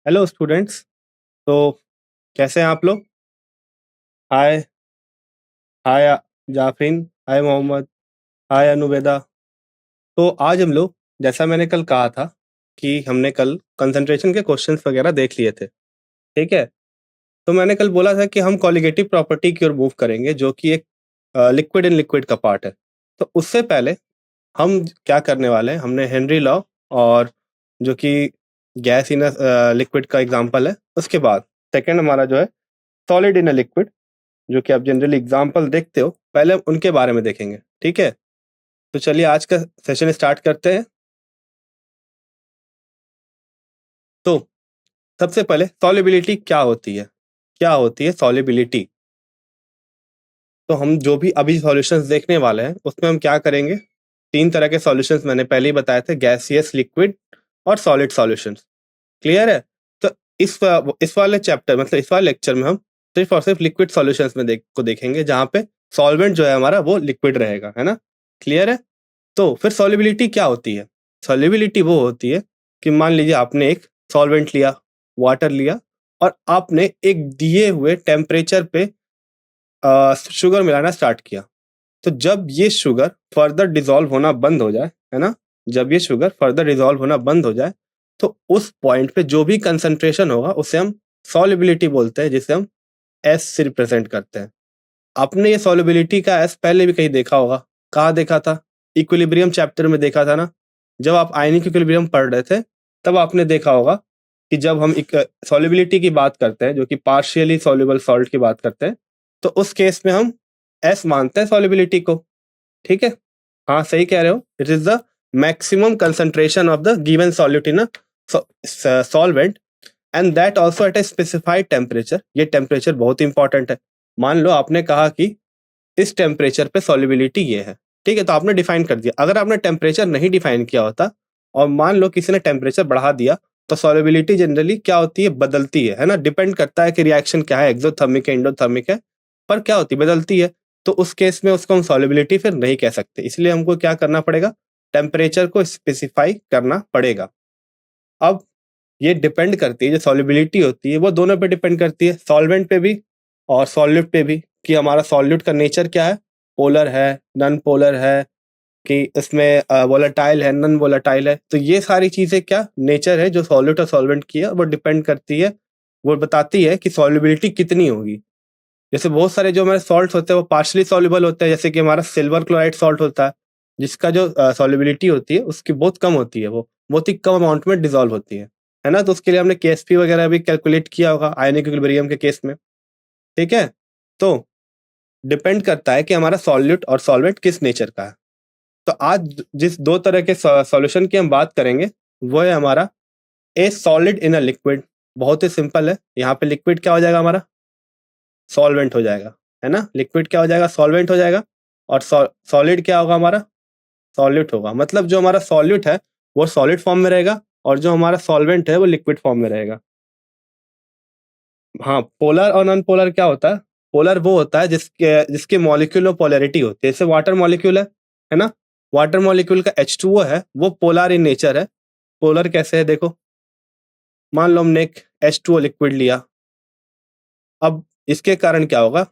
Hello students. तो कैसे हैं आप लोग? हाय। हाय जाफरीन। हाय मोहम्मद। हाय अनुवेदा। तो आज हम लोग, जैसा मैंने कल कहा था कि हमने कल कंसंट्रेशन के क्वेश्चंस वगैरह देख लिए थे, ठीक है? तो मैंने कल बोला था कि हम कॉलिगेटिव प्रॉपर्टी की ओर मूव करेंगे, जो कि एक लिक्विड इन लिक्विड का पार्ट है। तो उससे पहले हम क्या करने वाले हैं, हमने हेनरी लॉ और जो कि गैस इन लिक्विड का एग्जांपल है, उसके बाद सेकंड हमारा जो है सॉलिड इन अ लिक्विड, जो कि आप जनरली एग्जाम्पल देखते हो, पहले हम उनके बारे में देखेंगे, ठीक है? तो चलिए आज का सेशन स्टार्ट करते हैं। तो सबसे पहले सॉल्युबिलिटी क्या होती है? क्या होती है सॉल्युबिलिटी? तो हम जो भी अभी सॉल्यूशंस देखने वाले हैं उसमें हम क्या करेंगे, तीन तरह के सॉल्यूशंस मैंने पहले ही बताए थे, गैसियस, लिक्विड और सॉलिड सॉल्यूशंस। क्लियर है? तो इस वाले चैप्टर, मतलब इस वाले लेक्चर में हम सिर्फ और सिर्फ लिक्विड सॉल्यूशंस में देखेंगे, जहाँ पे सॉल्वेंट जो है हमारा वो लिक्विड रहेगा, है ना? क्लियर है? तो फिर सॉल्युबिलिटी क्या होती है? सॉल्युबिलिटी वो होती है कि मान लीजिए आपने एक सॉल्वेंट लिया, वाटर लिया, और आपने एक दिए हुए टेम्परेचर पे शुगर मिलाना स्टार्ट किया। तो जब ये शुगर फर्दर डिसॉल्व होना बंद हो जाए, है ना, जब ये शुगर फर्दर डिसॉल्व होना बंद हो जाए, तो उस पॉइंट पे जो भी कंसंट्रेशन होगा उसे हम सॉल्युबिलिटी बोलते हैं, जिसे हम एस से रिप्रेजेंट करते हैं। आपने ये सॉल्युबिलिटी का एस पहले भी कहीं देखा होगा। कहाँ देखा था? इक्विलिब्रियम चैप्टर में देखा था ना। जब आप आयनिक इक्विलिब्रियम पढ़ रहे थे, तब आपने देखा होगा कि जब हम एक सॉल्युबिलिटी की बात करते हैं, जो कि पार्शियली सॉल्युबल सॉल्ट की बात करते हैं, तो उस केस में हम एस मानते हैं सॉल्युबिलिटी को। ठीक है? हाँ, सही कह रहे हो। It is the maximum concentration of the given solute in solvent, and that also at a specified temperature. ये टेम्परेचर बहुत इंपॉर्टेंट है। मान लो आपने कहा कि इस टेम्परेचर पे सॉल्युबिलिटी ये है, ठीक है, तो आपने डिफाइन कर दिया। अगर आपने टेम्परेचर नहीं डिफाइन किया होता और मान लो किसी ने टेम्परेचर बढ़ा दिया, तो सॉल्युबिलिटी जनरली क्या होती है? बदलती है ना? डिपेंड करता है कि रिएक्शन क्या है, एक्सोथर्मिक है, एंडोथर्मिक है, पर क्या होती है? बदलती है। तो उस केस में उसको हम सॉल्युबिलिटी फिर नहीं कह सकते, इसलिए हमको क्या करना पड़ेगा? टेम्परेचर को स्पेसिफाई करना पड़ेगा। अब ये डिपेंड करती है, जो सॉल्युबिलिटी होती है वो दोनों पे डिपेंड करती है, सॉल्वेंट पे भी और सॉल्यूट पे भी, कि हमारा सॉल्यूट का नेचर क्या है, पोलर है, नॉन पोलर है, कि इसमें वोलेटाइल है, नॉन वोलेटाइल है। तो ये सारी चीजें क्या नेचर है जो सॉल्यूट और सॉल्वेंट की है, वो डिपेंड करती है, वो बताती है कि सॉल्युबिलिटी कितनी होगी। जैसे बहुत सारे जो हमारे सॉल्ट होते हैं वो पार्शली सॉल्युबल होते हैं, जैसे कि हमारा सिल्वर क्लोराइड सॉल्ट होता है, जिसका जो सॉल्युबिलिटी होती है उसकी बहुत कम होती है, वो बहुत ही कम अमाउंट में डिसॉल्व होती है ना? तो उसके लिए हमने केएसपी वगैरह भी कैलकुलेट किया होगा आयनिक इक्विलिब्रियम के केस में। ठीक है? तो डिपेंड करता है कि हमारा सॉल्यूट और सॉल्वेंट किस नेचर का है। तो आज जिस दो तरह के सॉल्यूशन की हम बात करेंगे, वो है हमारा ए सॉलिड इन अ लिक्विड। बहुत ही सिंपल है। यहाँ पे लिक्विड क्या हो जाएगा हमारा? सॉल्वेंट हो जाएगा, है ना? लिक्विड क्या हो जाएगा? सॉल्वेंट हो जाएगा। और सॉलिड क्या होगा हमारा? सॉल्यूट होगा। मतलब जो हमारा सॉल्यूट है वो सॉलिड फॉर्म में रहेगा, और जो हमारा सॉल्वेंट है वो लिक्विड फॉर्म में रहेगा। हाँ, पोलर और नॉन पोलर क्या होता है? पोलर वो होता है जिसके जिसके मॉलिक्यूल में पोलैरिटी होती है। जैसे वाटर मॉलिक्यूल है ना? वाटर मॉलिक्यूल का H2O है, वो पोलर इन नेचर है। पोलर कैसे है देखो, मान लो हमने एक H2O लिक्विड लिया। अब इसके कारण क्या होगा?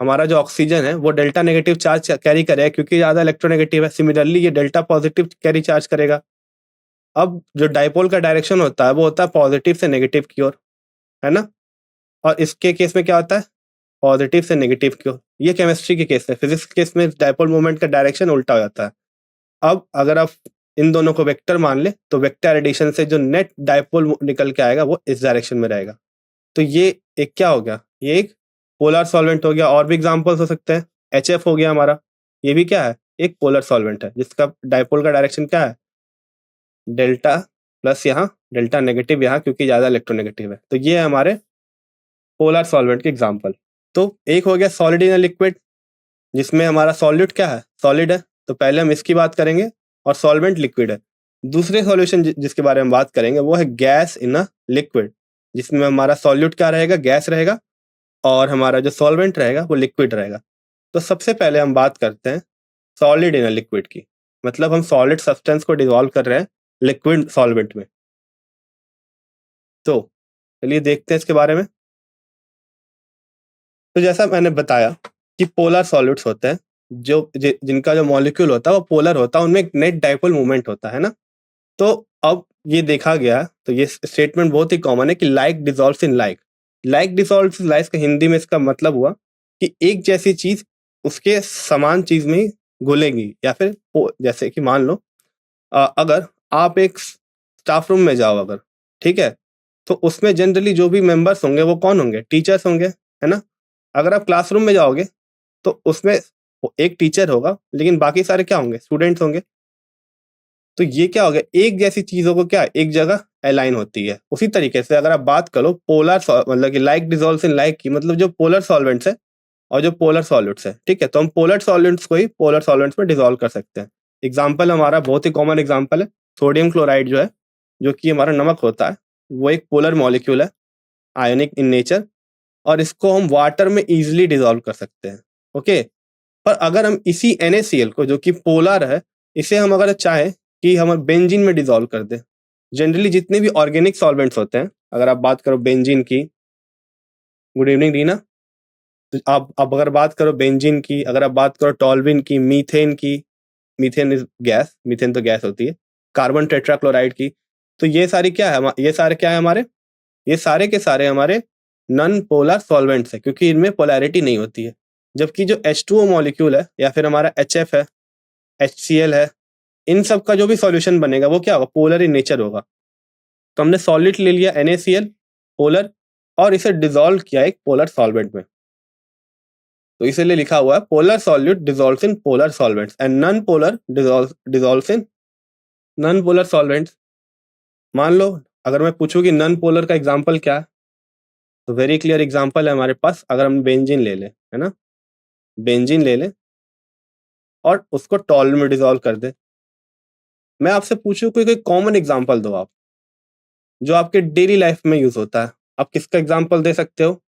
हमारा जो ऑक्सीजन है वो डेल्टा नेगेटिव चार्ज कैरी करेगा, क्योंकि ज्यादा इलेक्ट्रोनेगेटिव है। सिमिलरली ये डेल्टा पॉजिटिव कैरी चार्ज करेगा। अब जो डाइपोल का डायरेक्शन होता है वो होता है पॉजिटिव से नेगेटिव की ओर, है ना? और इसके केस में क्या होता है? पॉजिटिव से नेगेटिव की ओर। ये केमिस्ट्री के केस में। फिजिक्स के केस में डाइपोल मूवमेंट का डायरेक्शन उल्टा हो जाता है। अब अगर आप इन दोनों को वेक्टर मान ले, तो वेक्टर एडिशन से जो नेट डाइपोल निकल के आएगा वो इस डायरेक्शन में रहेगा। तो ये एक क्या हो गया? ये एक पोलर सॉल्वेंट हो गया। और भी एग्जांपल्स हो सकते हैं। HF हो गया हमारा, ये भी क्या है? एक पोलर सॉल्वेंट है, जिसका डाइपोल का डायरेक्शन क्या है? डेल्टा प्लस, यहाँ डेल्टा नेगेटिव यहाँ, क्योंकि ज्यादा इलेक्ट्रोनेगेटिव है। तो ये है हमारे पोलर सॉल्वेंट के एग्जांपल। तो एक हो गया सॉलिड इन लिक्विड, जिसमें हमारा सॉल्यूट क्या है? सॉलिड है। तो पहले हम इसकी बात करेंगे, और सॉल्वेंट लिक्विड है। दूसरे सॉल्यूशन जिसके बारे में बात करेंगे वो है गैस इन अ लिक्विड, जिसमें हमारा सॉल्यूट क्या रहेगा? गैस रहेगा, और हमारा जो सॉल्वेंट रहेगा वो लिक्विड रहेगा। तो सबसे पहले हम बात करते हैं सॉलिड इन अ लिक्विड की। मतलब हम सॉलिड सब्सटेंस को डिसॉल्व कर रहे हैं लिक्विड सॉल्वेंट में। तो चलिए देखते हैं इसके बारे में। तो जैसा मैंने बताया कि पोलर सॉलिड्स होते हैं, जिनका जो मॉलिक्यूल होता है वो पोलर होता है, उनमें एक नेट डाइपोल मूवमेंट होता है ना। तो अब ये देखा गया, तो ये स्टेटमेंट बहुत ही कॉमन है कि like dissolves in like. Like dissolves in like का हिंदी में इसका मतलब हुआ कि एक जैसी चीज उसके समान चीज में ही घुलेगी, या फिर जैसे कि मान लो अगर आप एक स्टाफ रूम में जाओ अगर, ठीक है, तो उसमें जनरली जो भी मेंबर्स होंगे वो कौन होंगे? टीचर्स होंगे, है ना। अगर आप क्लासरूम में जाओगे तो उसमें एक टीचर होगा, लेकिन बाकी सारे क्या होंगे? स्टूडेंट्स होंगे। तो ये क्या हो गया? एक जैसी चीजों को क्या एक जगह अलाइन होती है। उसी तरीके से अगर आप बात करो पोलर, मतलब कि लाइक डिसॉल्व्स इन लाइक की, मतलब जो पोलर सॉल्वेंट्स है और जो पोलर सॉल्यूट्स है, ठीक है, तो हम पोलर सॉल्वेंट्स को ही पोलर सॉल्वेंट्स में डिसॉल्व कर सकते हैं। एग्जाम्पल हमारा बहुत ही कॉमन एग्जाम्पल है सोडियम क्लोराइड जो है, जो कि हमारा नमक होता है, वो एक पोलर मॉलिक्यूल है, आयोनिक इन नेचर, और इसको हम वाटर में इजिली डिसॉल्व कर सकते हैं। ओके, पर अगर हम इसी NaCl को, जो कि पोलर है, इसे हम अगर चाहें कि हम बेंजीन में डिसॉल्व कर दें, जनरली जितने भी ऑर्गेनिक सॉल्वेंट्स होते हैं, अगर आप बात करो बेंजीन की, गुड इवनिंग रीना, तो आप अगर बात करो बेंजीन की, अगर आप बात करो टॉल्विन की, मीथेन की, मीथेन इज गैस, मीथेन तो गैस होती है, कार्बन टेट्राक्लोराइड की, तो ये सारी क्या है? ये सारे क्या है हमारे? ये सारे के सारे हमारे नॉन पोलर सॉल्वेंट्स है, क्योंकि इनमें पोलैरिटी नहीं होती है। जबकि जो H2O मॉलिक्यूल है, या फिर हमारा HF है, HCl है, इन सब का जो भी सॉल्यूशन बनेगा वो क्या होगा? पोलर इन नेचर होगा। तो हमने सॉलिड ले लिया NaCl पोलर, और इसे डिसॉल्व किया एक पोलर सॉल्वेंट में, तो इसीलिए लिखा हुआ है polar solute dissolves in polar solvents and non polar dissolves in non polar solvents. मान लो अगर मैं पूछूं कि नॉन पोलर का एग्जांपल क्या है, तो वेरी क्लियर एग्जांपल है हमारे पास। अगर हम बेंजीन ले लें, है ना, बेंजीन ले लें और उसको टॉल में डिसॉल्व कर दे। मैं आपसे पूछूं कोई कोई कॉमन एग्जांपल दो आप, जो आपके डेली लाइफ में यूज होता है। आप किसका एग्जांपल दे सकते हो?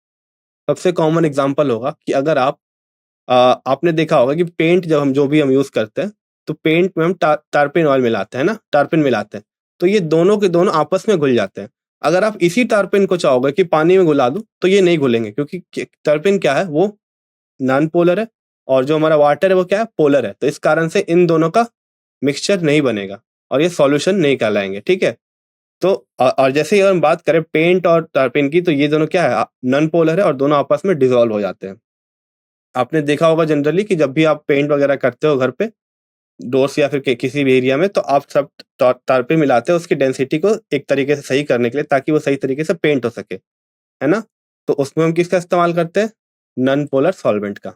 सबसे कॉमन एग्जांपल होगा कि अगर आप आपने देखा होगा कि पेंट जब हम जो भी हम यूज करते हैं, तो पेंट में हम टारपिन ऑयल मिलाते हैं ना, टारपिन मिलाते हैं, तो ये दोनों के दोनों आपस में घुल जाते हैं। अगर आप इसी टारपिन को चाहोगे कि पानी में घुला दूं, तो ये नहीं घुलेंगे, क्योंकि टारपिन क्या है? वो नॉन पोलर है, और जो हमारा वाटर है वो क्या है? पोलर है। तो इस कारण से इन दोनों का मिक्सचर नहीं बनेगा और ये सॉल्यूशन नहीं कहलाएंगे, ठीक है। तो और जैसे ही अगर हम बात करें पेंट और टारपिन की, तो ये दोनों क्या है? नॉन पोलर है और दोनों आपस में डिसॉल्व हो जाते हैं। आपने देखा होगा जनरली कि जब भी आप पेंट वगैरह करते हो घर पे, डोर्स या फिर किसी भी एरिया में, तो आप सब टारपिन मिलाते हो उसकी डेंसिटी को एक तरीके से सही करने के लिए, ताकि वो सही तरीके से पेंट हो सके, है ना। तो उसमें हम किसका इस्तेमाल करते हैं? नॉन पोलर सॉल्वेंट का।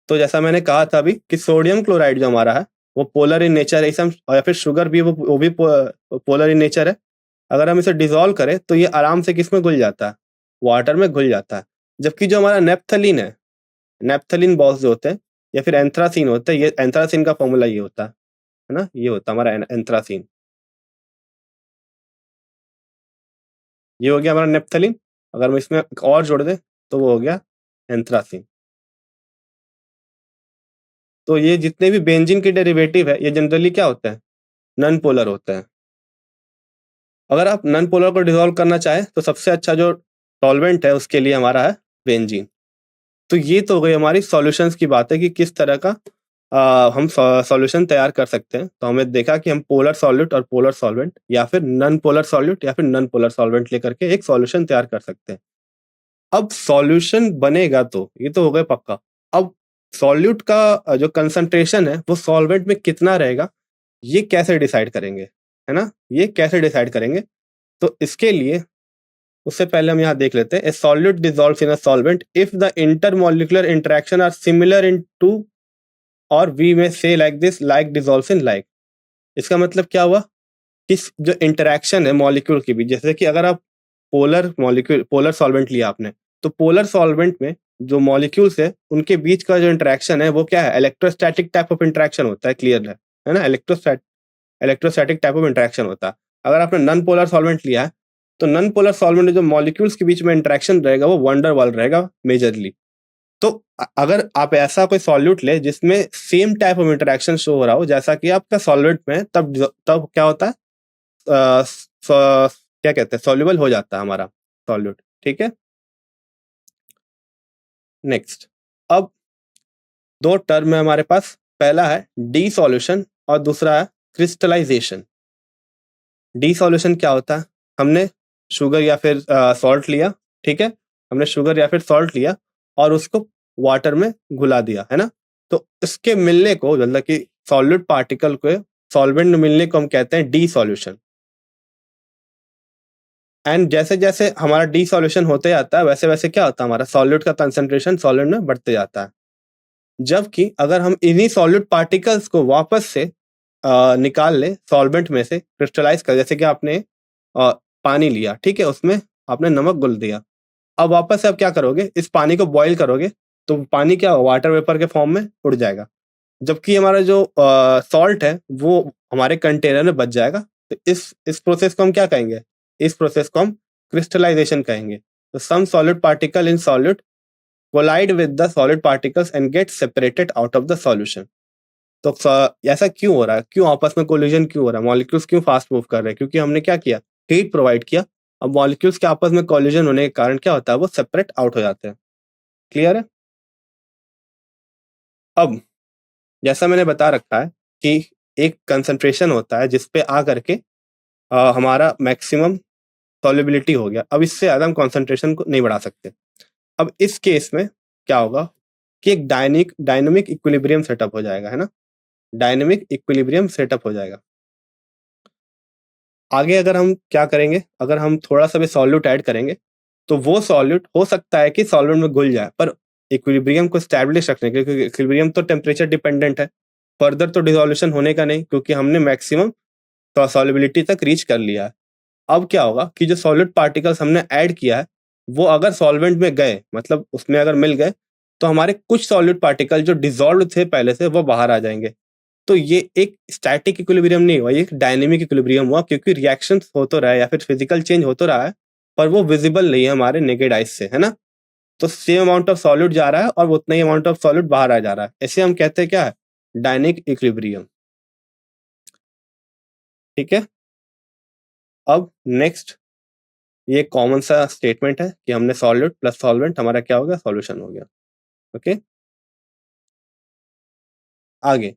तो जैसा मैंने कहा था अभी कि सोडियम क्लोराइड जो हमारा है वो पोलर इन नेचर है, इसे हम, या फिर शुगर भी, वो भी पोलर इन नेचर है। अगर हम इसे डिसॉल्व करें तो ये आराम से किसमें घुल जाता है? वाटर में घुल जाता है। जबकि जो हमारा नेप्थलीन है, नेप्थलीन बॉल्स जो होते हैं, या फिर एंथ्रासीन होता है, ये एंथ्रासीन का फॉर्मूला ये होता है ना, ये होता है हमारा एंथ्रासीन। ये हो गया हमारा नेप्थलीन। अगर हम इसमें एक और जोड़ दें तो वो हो गया एंथ्रासीन। तो ये जितने भी बेंजीन के डेरिवेटिव है, ये जनरली क्या होता है? नॉन पोलर होता है। अगर आप नॉन पोलर को डिसॉल्व करना चाहें तो सबसे अच्छा जो सॉल्वेंट है उसके लिए हमारा है बेंजीन। तो ये तो हो गई हमारी सॉल्यूशंस की बात है कि किस तरह का हम सॉल्यूशन तैयार कर सकते हैं। तो हमें देखा कि हम पोलर सॉल्यूट और पोलर सॉल्वेंट, या फिर नॉन पोलर सॉल्यूट या फिर नॉन पोलर सॉल्वेंट लेकर के एक सॉल्यूशन तैयार कर सकते हैं। अब सॉल्यूशन बनेगा तो ये तो हो गया पक्का। अब सॉल्यूट का जो कंसंट्रेशन है वो सॉल्वेंट में कितना रहेगा, ये कैसे डिसाइड करेंगे, है ना, ये कैसे डिसाइड करेंगे? तो इसके लिए उससे पहले हम यहाँ देख लेते हैं, a solute dissolves in a solvent if the intermolecular interaction are similar in two, और वी में से like this, like dissolves in like. इसका मतलब क्या हुआ? किस जो इंटरेक्शन है मॉलिक्यूल की भी, जैसे कि अगर आप पोलर मॉलिक्यूल, पोलर सॉल्वेंट लिया आपने, तो पोलर सॉल्वेंट में जो मॉलिक्यूल्स है उनके बीच का जो इंटरेक्शन है वो क्या है? इलेक्ट्रोस्टैटिक टाइप ऑफ इंटरेक्शन होता है, क्लियर है ना, इलेक्ट्रोस्टैटिक टाइप ऑफ इंटरेक्शन होता है। अगर आपने नॉन पोलर सॉल्वेंट लिया है, तो नॉन पोलर सॉल्वेंट में जो मॉलिक्यूल्स के बीच में इंटरेक्शन रहेगा वो वंडर वाल रहेगा मेजरली। तो अगर आप ऐसा कोई सॉल्यूट ले जिसमें same type of interaction show हो रहा हो जैसा कि आपका सॉल्वेंट में, तब तब क्या होता है? क्या कहते हैं, सॉल्युबल हो जाता है हमारा सॉल्यूट, ठीक है। नेक्स्ट, अब दो टर्म है हमारे पास, पहला है डीसॉल्यूशन और दूसरा है क्रिस्टलाइजेशन। डीसॉल्यूशन क्या होता है, हमने शुगर या फिर सॉल्ट लिया, ठीक है, हमने शुगर या फिर सॉल्ट लिया और उसको वाटर में घुला दिया, है ना। तो इसके मिलने को, मतलब कि सॉलिड पार्टिकल को सॉल्वेंट में मिलने को हम कहते हैं डीसॉल्यूशन। एंड जैसे जैसे हमारा डीसॉल्यूशन होते जाता है वैसे वैसे क्या होता है, हमारा सॉल्यूट का कंसंट्रेशन सॉलिड में बढ़ते जाता है। जबकि अगर हम इन्हीं सॉलिड पार्टिकल्स को वापस से निकाल ले सॉल्वेंट में से, क्रिस्टलाइज कर, जैसे कि आपने पानी लिया, ठीक है, उसमें आपने नमक घुल दिया, अब वापस से आप क्या करोगे, इस पानी को बॉईल करोगे तो पानी क्या वाटर वेपर के फॉर्म में उड़ जाएगा, जबकि हमारा जो सॉल्ट है वो हमारे कंटेनर में बच जाएगा। तो इस प्रोसेस को हम क्या कहेंगे, इस प्रोसेस को हम क्रिस्टलाइजेशन कहेंगे। तो some solid particle in solute collide with the solid particles and get separated out of the solution. तो ऐसा क्यों हो रहा है, क्यों आपस में कोलिजन क्यों हो रहा है, मॉलिक्यूल्स क्यों फास्ट मूव कर रहे हैं, क्योंकि हमने क्या किया, हीट प्रोवाइड किया। अब मॉलिक्यूल्स के आपस में कोलिजन होने के कारण क्या होता है, वो सेपरेट आउट हो जाते हैं। क्लियर है। अब जैसा मैंने बता रखा है कि एक कंसंट्रेशन होता है जिसपे आ करके हमारा मैक्सिमम सॉल्युबिलिटी हो गया, अब इससे ज़्यादा हम कंसंट्रेशन को नहीं बढ़ा सकते। अब इस केस में क्या होगा कि एक डायनेमिक इक्विलिब्रियम सेटअप हो जाएगा, है ना, डायनेमिक इक्विलिब्रियम सेटअप हो जाएगा। आगे अगर हम क्या करेंगे, अगर हम थोड़ा सा भी सॉल्यूट ऐड करेंगे तो वो सॉल्यूट हो सकता है कि सॉल्वेंट में घुल जाए, पर इक्विलिब्रियम को स्टैब्लिश रखने के, क्योंकि इक्विलिब्रियम तो टेम्परेचर डिपेंडेंट है, फर्दर तो डिसोल्यूशन होने का नहीं, क्योंकि हमने मैक्सिमम सॉल्युबिलिटी तक रीच कर लिया है। अब क्या होगा कि जो सॉलिड पार्टिकल्स हमने ऐड किया है वो अगर सॉल्वेंट में गए, मतलब उसमें अगर मिल गए, तो हमारे कुछ सॉलिड पार्टिकल जो डिसॉल्व थे पहले से वो बाहर आ जाएंगे। तो ये एक स्टैटिक इक्विलिब्रियम नहीं हुआ, ये एक डायनेमिक इक्विलिब्रियम हुआ, क्योंकि रिएक्शंस हो तो रहा है या फिर फिजिकल चेंज हो तो रहा है, पर वो विजिबल नहीं है हमारे नेकेड आइज से, है ना। तो सेम अमाउंट ऑफ सॉल्यूट जा रहा है और उतना ही अमाउंट ऑफ सॉल्यूट बाहर आ जा रहा है, ऐसे हम कहते हैं क्या है, डायनेमिक इक्विलिब्रियम, ठीक है। अब नेक्स्ट, ये कॉमन सा स्टेटमेंट है कि हमने सॉल्यूट प्लस सॉल्वेंट हमारा क्या हो गया, सॉल्यूशन हो गया। ओके, आगे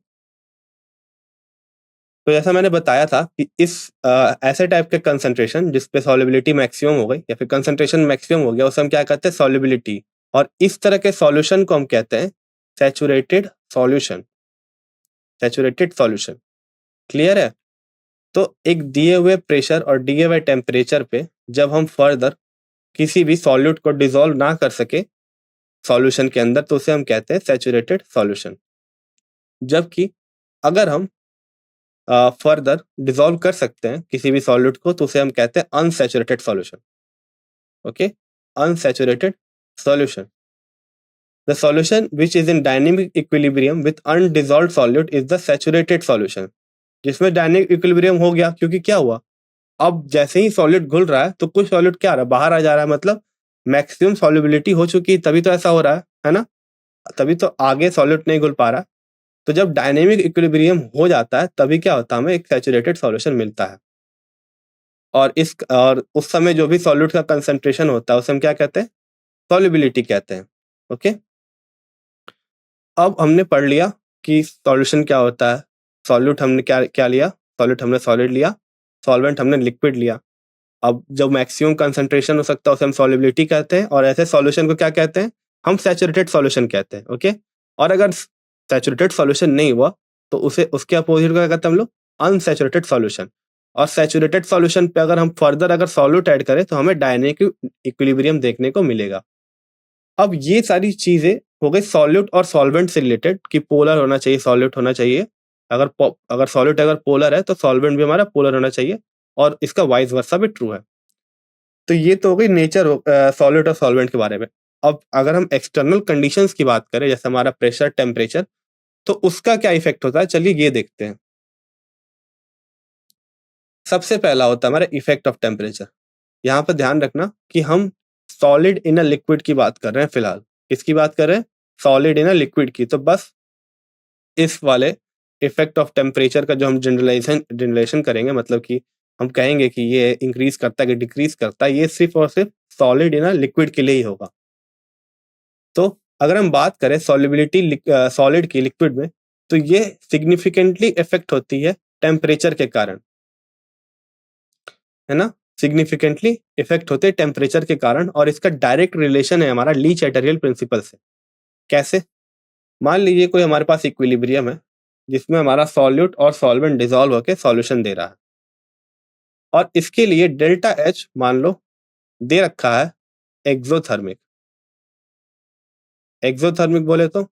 तो जैसा मैंने बताया था कि इस ऐसे टाइप के कंसंट्रेशन जिसपे सॉल्युबिलिटी मैक्सिमम हो गई या फिर कंसंट्रेशन मैक्सिमम हो गया उसे हम क्या कहते हैं, सॉल्युबिलिटी। और इस तरह के सॉल्यूशन को हम कहते हैं saturated solution, saturated solution. Clear है। तो एक दिए हुए प्रेशर और दिए हुए टेम्परेचर पे जब हम फर्दर किसी भी सॉल्यूट को डिसॉल्व ना कर सके सॉल्यूशन के अंदर तो उसे हम कहते हैं सैचुरेटेड सॉल्यूशन। जबकि अगर हम फर्दर डिसॉल्व कर सकते हैं किसी भी सॉल्यूट को तो उसे हम कहते हैं unsaturated solution. Okay, unsaturated solution. The solution which is in dynamic equilibrium with undissolved solute is the saturated solution. जिसमें डायनेमिक इक्विलिब्रियम हो गया, क्योंकि क्या हुआ, अब जैसे ही सॉल्यूट घुल रहा है तो कुछ सॉल्यूट क्या आ रहा है, बाहर आ जा रहा है, मतलब मैक्सिमम सॉल्युबिलिटी हो चुकी है, तभी तो ऐसा हो रहा है ना, तभी तो आगे सॉल्यूट नहीं घुल पा रहा। तो जब डायनेमिक इक्विलिब्रियम हो जाता है तभी क्या होता है, हमें एक सैचुरेटेड सॉल्यूशन मिलता है। और उस समय जो भी सॉल्यूट का कंसंट्रेशन होता है उसे हम क्या कहते हैं, सॉल्युबिलिटी कहते हैं। ओके, अब हमने पढ़ लिया कि सॉल्यूशन क्या होता है, सॉल्यूट हमने क्या क्या लिया, सॉल्यूट हमने सॉलिड लिया, सॉल्वेंट हमने लिक्विड लिया। अब जो मैक्सिमम कंसंट्रेशन हो सकता है उसे हम सॉल्युबिलिटी कहते हैं, और ऐसे सॉल्यूशन को क्या कहते हैं, हम सैचुरेटेड सॉल्यूशन कहते हैं। ओके, और अगर सैचुरेटेड सॉल्यूशन नहीं हुआ तो उसे उसके अपोजिट को क्या कहते हैं हम लोग, अनसैचुरेटेड सॉल्यूशन। और सैचुरेटेड सॉल्यूशन पे अगर हम फर्दर अगर सॉल्यूट ऐड करें तो हमें डायनेमिक इक्विलिब्रियम देखने को मिलेगा। अब ये सारी चीजें हो गई सॉल्यूट और सॉल्वेंट से रिलेटेड कि पोलर होना चाहिए, सॉल्यूट होना चाहिए, अगर सॉल्यूट अगर पोलर है तो सॉल्वेंट भी हमारा पोलर होना चाहिए, और इसका वाइस वर्सा भी ट्रू है। तो ये तो हो गई नेचर सॉलिड और सॉल्वेंट के बारे में। अब अगर हम एक्सटर्नल कंडीशंस की बात करें जैसे हमारा प्रेशर, टेम्परेचर, तो उसका क्या इफेक्ट होता है, चलिए ये देखते हैं। सबसे पहला होता है हमारा इफेक्ट ऑफ टेम्परेचर। यहाँ पर ध्यान रखना कि हम सॉलिड इन अ लिक्विड की बात कर रहे हैं फिलहाल। किसकी बात कर रहे हैं, सॉलिड इन अ लिक्विड की। तो बस इस वाले इफेक्ट ऑफ टेम्परेचर का जो हम जनरलाइजेशन करेंगे, मतलब कि हम कहेंगे कि ये इंक्रीज करता है कि डिक्रीज करता है, ये सिर्फ और सिर्फ सॉलिड इन लिक्विड के लिए ही होगा। तो अगर हम बात करें सॉल्युबिलिटी सॉलिड की लिक्विड में, तो ये सिग्निफिकेंटली इफेक्ट होती है टेम्परेचर के कारण, है ना? सिग्निफिकेंटली इफेक्ट होते हैं टेम्परेचर के कारण, और इसका डायरेक्ट रिलेशन है हमारा ली चैटरियल प्रिंसिपल से। कैसे? मान लीजिए कोई हमारे पास इक्विलिब्रियम है जिसमें हमारा सॉल्यूट और सॉल्वेंट डिसॉल्व होकर सॉल्यूशन दे रहा है, और इसके लिए डेल्टा एच मान लो दे रखा है एक्सोथर्मिक। एक्सोथर्मिक बोले तो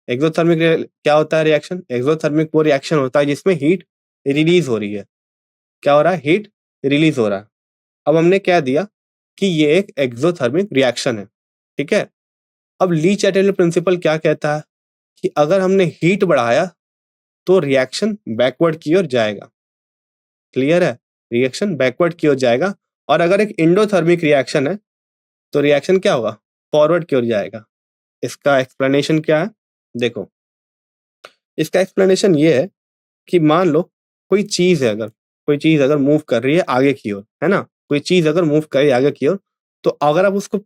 एक्सोथर्मिक क्या होता है रिएक्शन? एक्सोथर्मिक वो रिएक्शन होता है जिसमें हीट रिलीज हो रही है। क्या हो रहा है? हीट रिलीज हो रहा है। अब हमने क्या दिया कि ये एक एक्सोथर्मिक रिएक्शन है, ठीक है? अब ली चैटरल प्रिंसिपल क्या कहता है कि अगर हमने हीट बढ़ाया तो रिएक्शन बैकवर्ड की ओर जाएगा। क्लियर है? रिएक्शन बैकवर्ड की ओर जाएगा, और अगर एक इंडोथर्मिक रिएक्शन है तो रिएक्शन क्या होगा? फॉरवर्ड की ओर जाएगा। इसका एक्सप्लेनेशन क्या है? देखो, इसका एक्सप्लेनेशन ये है कि मान लो कोई चीज है, अगर कोई चीज अगर मूव कर रही है आगे की ओर, है ना? कोई चीज अगर मूव कर रही है आगे की ओर, तो अगर आप उसको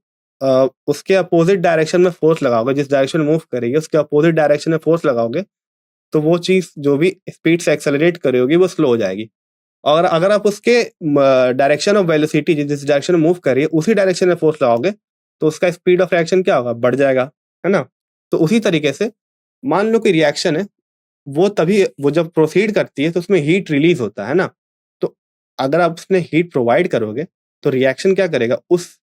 उसके अपोजिट डायरेक्शन में फोर्स लगाओगे, जिस डायरेक्शन में मूव करेगी उसके अपोजिट डायरेक्शन में फोर्स लगाओगे, तो वो चीज जो भी स्पीड से एक्सेलरेट कर रही होगी वो स्लो हो जाएगी। और अगर आप उसके डायरेक्शन ऑफ वेलोसिटी जिस डायरेक्शन में मूव कर रही है उसी डायरेक्शन में फोर्स लगाओगे, तो उसका स्पीड ऑफ रिएक्शन क्या होगा? बढ़ जाएगा, है ना? तो उसी तरीके से मान लो कि रिएक्शन है, वो जब प्रोसीड करती है तो उसमें हीट रिलीज होता है ना? तो अगर आप उसमें हीट प्रोवाइड करोगे तो रिएक्शन क्या करेगा? उस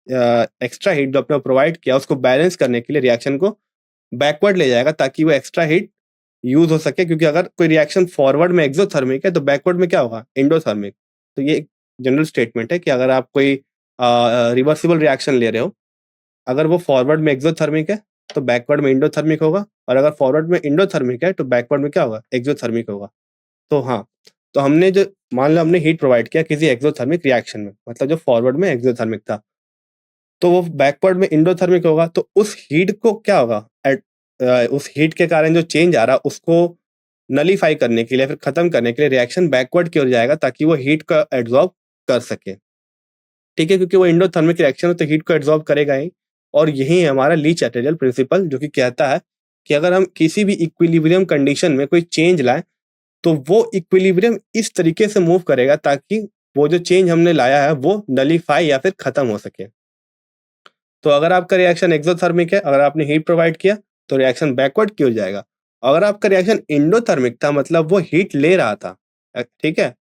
एक्स्ट्रा हीट जो आपने प्रोवाइड किया उसको बैलेंस करने के लिए रिएक्शन को बैकवर्ड ले जाएगा, ताकि वो एक्स्ट्रा हीट यूज हो सके। क्योंकि अगर कोई रिएक्शन फॉरवर्ड में एक्सोथर्मिक है तो बैकवर्ड में क्या होगा? इंडोथर्मिक। तो ये एक जनरल स्टेटमेंट है कि अगर आप कोई रिवर्सिबल रिएक्शन ले रहे हो, अगर वो फॉरवर्ड में एक्सोथर्मिक है तो बैकवर्ड में इंडोथर्मिक होगा, और अगर फॉरवर्ड में इंडोथर्मिक है तो बैकवर्ड में क्या होगा? एक्सोथर्मिक होगा। तो हाँ, तो हमने जो मान लो हमने हीट प्रोवाइड किया किसी एक्सोथर्मिक रिएक्शन में, मतलब जो फॉरवर्ड में एक्सोथर्मिक था, तो वो बैकवर्ड में इंडोथर्मिक होगा, तो उस हीट को क्या होगा? उस हीट के कारण जो चेंज आ रहा उसको नलीफाई करने के लिए, फिर खत्म करने के लिए रिएक्शन बैकवर्ड की ओर जाएगा, ताकि वो हीट को एब्जॉर्ब कर सके। ठीक है? क्योंकि वो इंडोथर्मिक रिएक्शन है तो हीट को एब्जॉर्ब करेगा ही। और यही है हमारा ली चैटरियल प्रिंसिपल, जो कि कहता है कि अगर हम किसी भी इक्विलिब्रियम कंडीशन में कोई चेंज लाएं, तो वो इक्विलिब्रियम इस तरीके से मूव करेगा ताकि वो जो चेंज हमने लाया है वो नलीफाई या फिर खत्म हो सके। तो अगर आपका रिएक्शन एक्सोथर्मिक है, अगर आपने हीट प्रोवाइड किया तो रिएक्शन बैकवर्ड की ओर जाएगा। अगर आपका रिएक्शन इंडोथर्मिक था, मतलब वो हीट ले रहा था, ठीक है?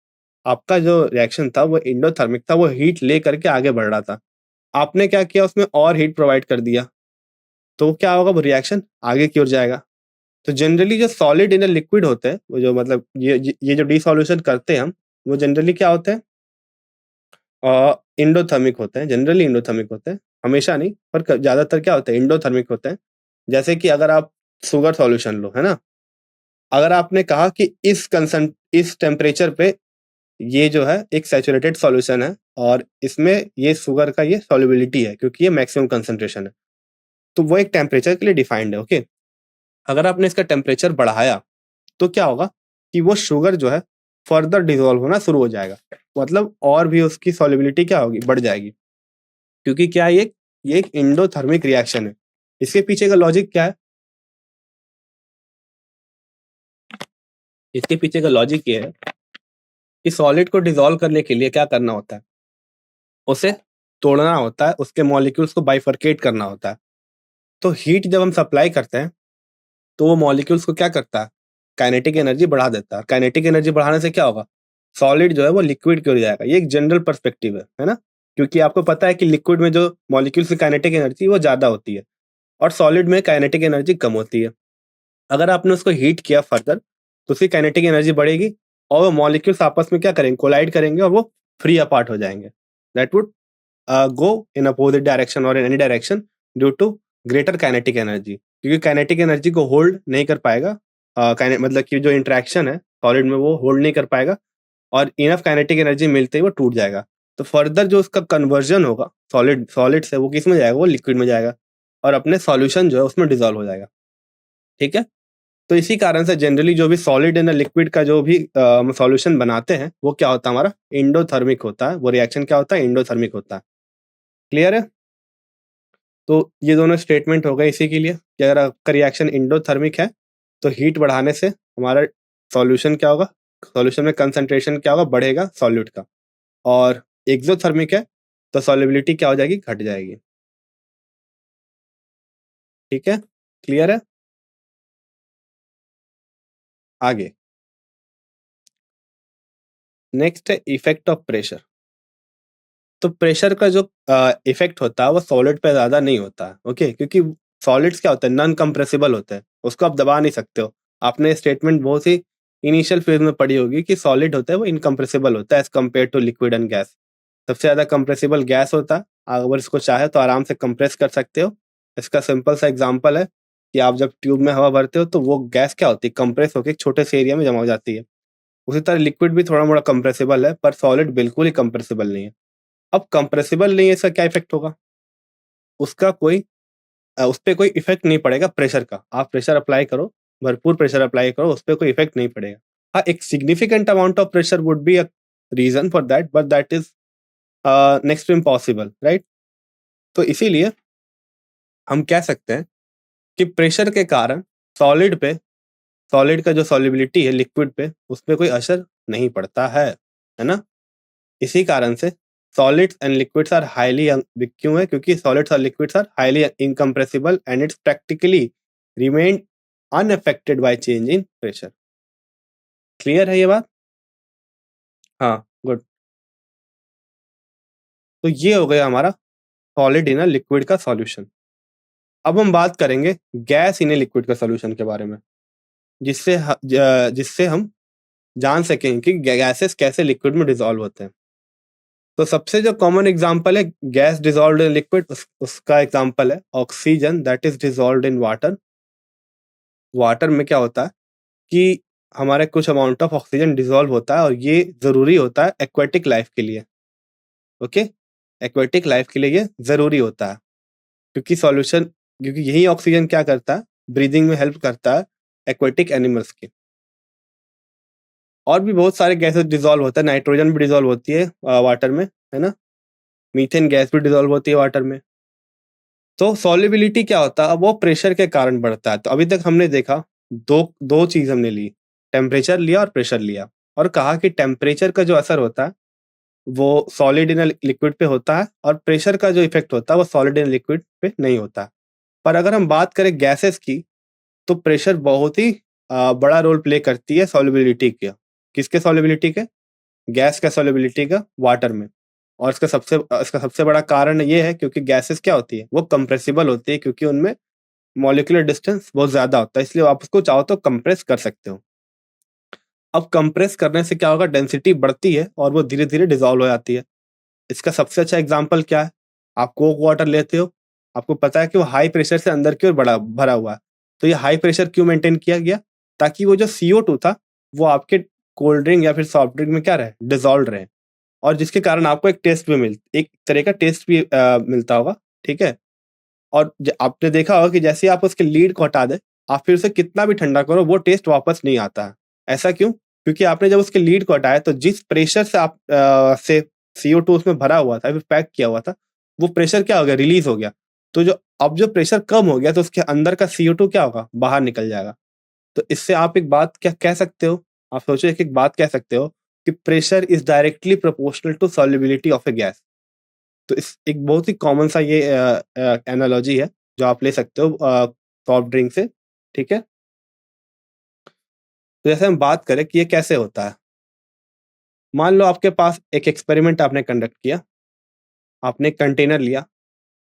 आपका जो रिएक्शन था वो इंडोथर्मिक था, वो हीट ले करके आगे बढ़ रहा था। आपने क्या किया? उसमें और हीट प्रोवाइड कर दिया, तो क्या होगा? वो रिएक्शन आगे की ओर जाएगा। तो जनरली जो सॉलिड इन लिक्विड होते हैं, वो जो मतलब ये जो डिसॉल्यूशन करते हैं हम, वो जनरली क्या होते हैं? इंडोथर्मिक होते हैं, जनरली इंडोथर्मिक होते हैं, हमेशा नहीं, पर ज़्यादातर क्या होते हैं? इंडोथर्मिक होते हैं। जैसे कि अगर आप शुगर सॉल्यूशन लो, है ना? अगर आपने कहा कि इस टेम्परेचर पे ये जो है एक सैचुरेटेड सॉल्यूशन है, और इसमें ये शुगर का ये सॉल्युबिलिटी है क्योंकि ये मैक्सिमम कंसंट्रेशन है। तो वो एक टेम्परेचर के लिए डिफाइंड है, ओके? अगर आपने इसका टेम्परेचर बढ़ाया तो क्या होगा कि वो शुगर जो है फर्दर डिसॉल्व होना शुरू हो जाएगा, मतलब और भी उसकी सॉल्युबिलिटी क्या होगी? बढ़ जाएगी। क्योंकि क्या है, ये एक इंडोथर्मिक रिएक्शन है। इसके पीछे का लॉजिक क्या है? इसके पीछे का लॉजिक ये है कि सॉलिड को डिसॉल्व करने के लिए क्या करना होता है? उसे तोड़ना होता है, उसके मॉलिक्यूल्स को बाइफरकेट करना होता है। तो हीट जब हम सप्लाई करते हैं तो वो मॉलिक्यूल्स को क्या करता है? काइनेटिक एनर्जी बढ़ा देता है। काइनेटिक एनर्जी बढ़ाने से क्या होगा? सॉलिड जो है वो लिक्विड की ओर जाएगा। ये एक जनरल पर्सपेक्टिव है ना? क्योंकि आपको पता है कि लिक्विड में जो मॉलिक्यूल्स की काइनेटिक एनर्जी वो ज़्यादा होती है, और सॉलिड में काइनेटिक एनर्जी कम होती है। अगर आपने उसको हीट किया फर्दर, तो उसकी काइनेटिक एनर्जी बढ़ेगी, और वो मॉलिक्यूल्स आपस में क्या करेंगे? कोलाइड करेंगे, और वो फ्री अपार्ट हो जाएंगे। That would go in opposite direction और in any direction due to greater kinetic energy, क्योंकि काइनेटिक एनर्जी को होल्ड नहीं कर पाएगा। मतलब कि जो इंटरेक्शन है सॉलिड में वो होल्ड नहीं कर पाएगा, और इनफ काइनेटिक एनर्जी मिलते ही वो टूट जाएगा। तो फर्दर जो उसका कन्वर्जन होगा सॉलिड सॉलिड से, वो किस में जाएगा? वो लिक्विड में जाएगा, और अपने सॉल्यूशन जो है उसमें डिसॉल्व हो जाएगा। ठीक है? तो इसी कारण से जनरली जो भी सॉलिड एंड लिक्विड का जो भी सॉल्यूशन बनाते हैं वो क्या होता है हमारा एंडोथर्मिक होता है। वो रिएक्शन क्या होता है एंडोथर्मिक होता है। क्लियर है? तो ये दोनों स्टेटमेंट हो गए इसी के लिए कि अगर आपका रिएक्शन एंडोथर्मिक है तो हीट बढ़ाने से हमारा सॉल्यूशन क्या होगा, सॉल्यूशन में कंसंट्रेशन क्या होगा, बढ़ेगा सॉल्यूट का। और एक्सोथर्मिक है तो सॉल्युबिलिटी क्या हो जाएगी, घट जाएगी। ठीक है, क्लियर है? आगे नेक्स्ट है इफेक्ट ऑफ प्रेशर। तो प्रेशर का जो इफेक्ट होता है वो सॉलिड पे ज्यादा नहीं होता है। ओके, क्योंकि सॉलिड्स क्या होते हैं, नॉन कंप्रेसिबल होते हैं, उसको आप दबा नहीं सकते हो। आपने स्टेटमेंट बहुत ही इनिशियल फेज में पढ़ी होगी कि सॉलिड होता है वो इनकम्प्रेसिबल होता है as compare to liquid and gas. सबसे ज्यादा कंप्रेसिबल गैस होता है, अगर इसको चाहे तो आराम से कंप्रेस कर सकते हो। इसका सिंपल सा एग्जांपल है कि आप जब ट्यूब में हवा भरते हो तो वो गैस क्या होती है, कंप्रेस होकर एक छोटे से एरिया में जमा हो जाती है। उसी तरह लिक्विड भी थोड़ा मोड़ा कंप्रेसिबल है, पर सॉलिड बिल्कुल ही कंप्रेसिबल नहीं है। अब कंप्रेसिबल नहीं है, इसका क्या इफेक्ट होगा, उसका कोई उस पे कोई इफेक्ट नहीं पड़ेगा प्रेशर का। आप प्रेशर अप्लाई करो, भरपूर प्रेशर अप्लाई करो, उस पे कोई इफेक्ट नहीं पड़ेगा। हाँ, एक significant amount of pressure would be a reason for that, but that is next to impossible, right? तो इसीलिए हम कह सकते हैं कि प्रेशर के कारण सॉलिड पे, सॉलिड का जो सॉल्युबिलिटी है लिक्विड पे, उस पे कोई असर नहीं पड़ता है ना? इसी कारण से solids and liquids are highly, क्यों है, क्योंकि सॉलिड्स और liquids are highly incompressible and its practically remain unaffected by change in pressure. Clear है ये बात? हाँ, गुड। तो ये हो गया हमारा सॉलिड इन अ लिक्विड का सॉल्यूशन। अब हम बात करेंगे गैस इन ए लिक्विड का सॉल्यूशन के बारे में, जिससे हम जान सकें कि गैसेस कैसे लिक्विड में डिसॉल्व होते हैं। तो सबसे जो कॉमन एग्जांपल है गैस डिसॉल्व्ड इन लिक्विड, उसका एग्जांपल है oxygen that is dissolved in water. Water में क्या होता है कि हमारे कुछ अमाउंट ऑफ ऑक्सीजन डिसॉल्व होता है और ये जरूरी होता है एक्वेटिक लाइफ के लिए। ओके, एक्वेटिक लाइफ के लिए ये जरूरी होता है, क्योंकि सॉल्यूशन, क्योंकि यही ऑक्सीजन क्या करता है, ब्रीदिंग में हेल्प करता है एक्वेटिक एनिमल्स की। और भी बहुत सारे गैसेस डिसॉल्व होता है, नाइट्रोजन भी डिसॉल्व होती है वाटर में, है ना? मीथेन गैस भी डिसॉल्व होती है वाटर में। तो सॉल्युबिलिटी क्या होता है, वो प्रेशर के कारण बढ़ता है। तो अभी तक हमने देखा दो दो चीज हमने ली, टेम्परेचर लिया और प्रेशर लिया, और कहा कि टेम्परेचर का जो असर होता है वो सॉलिड इन लिक्विड पे होता है और प्रेशर का जो इफेक्ट होता है वो सॉलिड इन लिक्विड पे नहीं होता। पर अगर हम बात करें गैसेस की, तो प्रेशर बहुत ही बड़ा रोल प्ले करती है सॉल्युबिलिटी का। किसके सॉल्युबिलिटी के? गैस का सॉल्युबिलिटी का वाटर में। और इसका सबसे बड़ा कारण ये है क्योंकि गैसेस क्या होती है, वो कंप्रेसिबल होती है, क्योंकि उनमें मॉलिक्यूलर डिस्टेंस बहुत ज्यादा होता है, इसलिए आप उसको चाहो तो कंप्रेस कर सकते हो। अब कंप्रेस करने से क्या होगा, डेंसिटी बढ़ती है और वो धीरे धीरे डिजॉल्व हो जाती है। इसका सबसे अच्छा एग्जाम्पल क्या है, आप कोक वाटर लेते हो, आपको पता है कि वो हाई प्रेशर से अंदर की ओर बड़ा भरा हुआ है। तो ये हाई प्रेशर क्यों मेंटेन किया गया, ताकि वो जो CO2 था वो आपके कोल्ड ड्रिंक या फिर सॉफ्ट ड्रिंक में क्या रहे, डिजॉल्व रहे, और जिसके कारण आपको एक तरह का टेस्ट भी मिलता होगा। ठीक है? और आपने देखा होगा कि जैसे ही आप उसके लीड को हटा दें, आप फिर उसे कितना भी ठंडा करो वो टेस्ट वापस नहीं आता है। ऐसा क्यों? क्योंकि आपने जब उसके लीड को हटाया तो जिस प्रेशर से CO2 उसमें भरा हुआ था, फिर पैक किया हुआ था, वो प्रेशर क्या हो गया, रिलीज हो गया। तो जो प्रेशर कम हो गया तो उसके अंदर का CO2 क्या होगा, बाहर निकल जाएगा। तो इससे आप एक बात क्या कह सकते हो, आप सोचो एक बात कह सकते हो कि pressure is directly proportional to solubility of a gas. तो इस एक बहुत ही कॉमन सा ये एनालॉजी है जो आप ले सकते हो सॉफ्ट ड्रिंक से। ठीक है? तो जैसे हम बात करें कि ये कैसे होता है, मान लो आपके पास एक एक्सपेरिमेंट आपने कंडक्ट किया। आपने एक कंटेनर लिया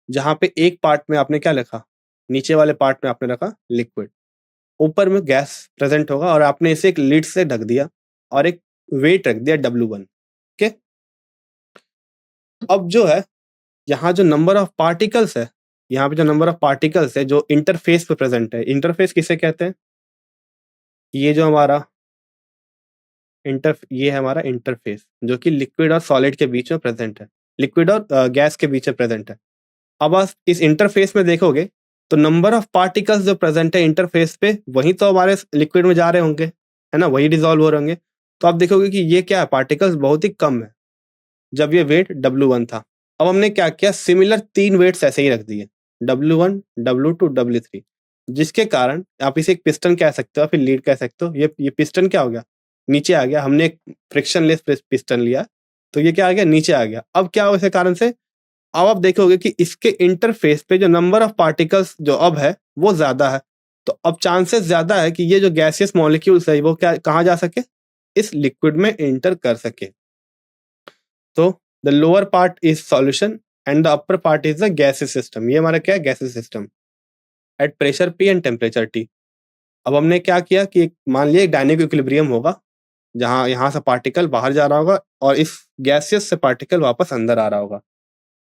जहाँ पे एक पार्ट में आपने क्या रखा, नीचे वाले पार्ट में आपने रखा लिक्विड, ऊपर में गैस प्रेजेंट होगा, और आपने इसे एक लिड से ढक दिया और एक वेट रख दिया W1। ओके, अब जो है यहाँ जो नंबर ऑफ पार्टिकल्स है, यहाँ पे जो नंबर ऑफ पार्टिकल्स है जो इंटरफेस पे प्रेजेंट है, इंटरफेस किसे कहते हैं, ये जो हमारा ये है हमारा इंटरफेस जो कि लिक्विड और सॉलिड के बीच में प्रेजेंट है, लिक्विड और गैस के बीच में प्रेजेंट है। अब आप इस इंटरफेस में देखोगे तो नंबर ऑफ पार्टिकल्स जो प्रेजेंट है इंटरफेस पे वही तो हमारे लिक्विड में जा रहे होंगे, है ना, वही डिसॉल्व हो रहे होंगे। तो आप देखोगे कि ये क्या है, पार्टिकल्स बहुत ही कम है जब ये वेट W1 था। अब हमने क्या किया, सिमिलर 3 वेट्स ऐसे ही रख दिए, W1, W2, W3, जिसके कारण आप इसे एक पिस्टन कह सकते हो, फिर लीड कह सकते हो। ये पिस्टन क्या हो गया, नीचे आ गया। हमने एक फ्रिक्शनलेस पिस्टन लिया, तो ये क्या आ गया, नीचे आ गया। अब क्या हो इस कारण से, अब आप देखोगे कि इसके इंटरफेस पे जो नंबर ऑफ पार्टिकल्स जो अब है वो ज्यादा है। तो अब चांसेस ज्यादा है कि ये जो गैसियस मॉलिक्यूल्स है वो क्या कहाँ जा सके, इस लिक्विड में एंटर कर सके। तो the lower part is solution and the upper part is the gases system. ये हमारा क्या है, gases system at pressure P and temperature T। अब हमने क्या किया कि मान लिया एक डायनेमिक इक्विलिब्रियम होगा, जहां यहाँ से पार्टिकल बाहर जा रहा होगा और इस गैसियस से पार्टिकल वापस अंदर आ रहा होगा।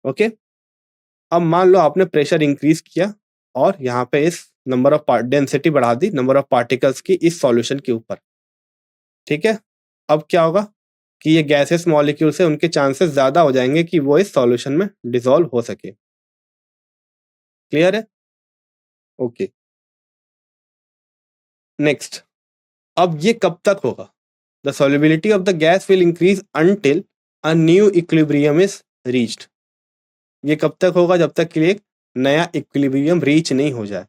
ओके, अब मान लो आपने प्रेशर इंक्रीज किया और यहाँ पे इस नंबर ऑफ डेंसिटी बढ़ा दी नंबर ऑफ पार्टिकल्स की इस सॉल्यूशन के ऊपर। ठीक है, अब क्या होगा कि ये गैसेस मॉलिक्यूल से उनके चांसेस ज्यादा हो जाएंगे कि वो इस सॉल्यूशन में डिसॉल्व हो सके। क्लियर है? Okay, next. अब ये कब तक होगा, the solubility of the gas will increase until a new equilibrium is reached. ये कब तक होगा, जब तक के लिए एक नया इक्विलिब्रियम रीच नहीं हो जाए।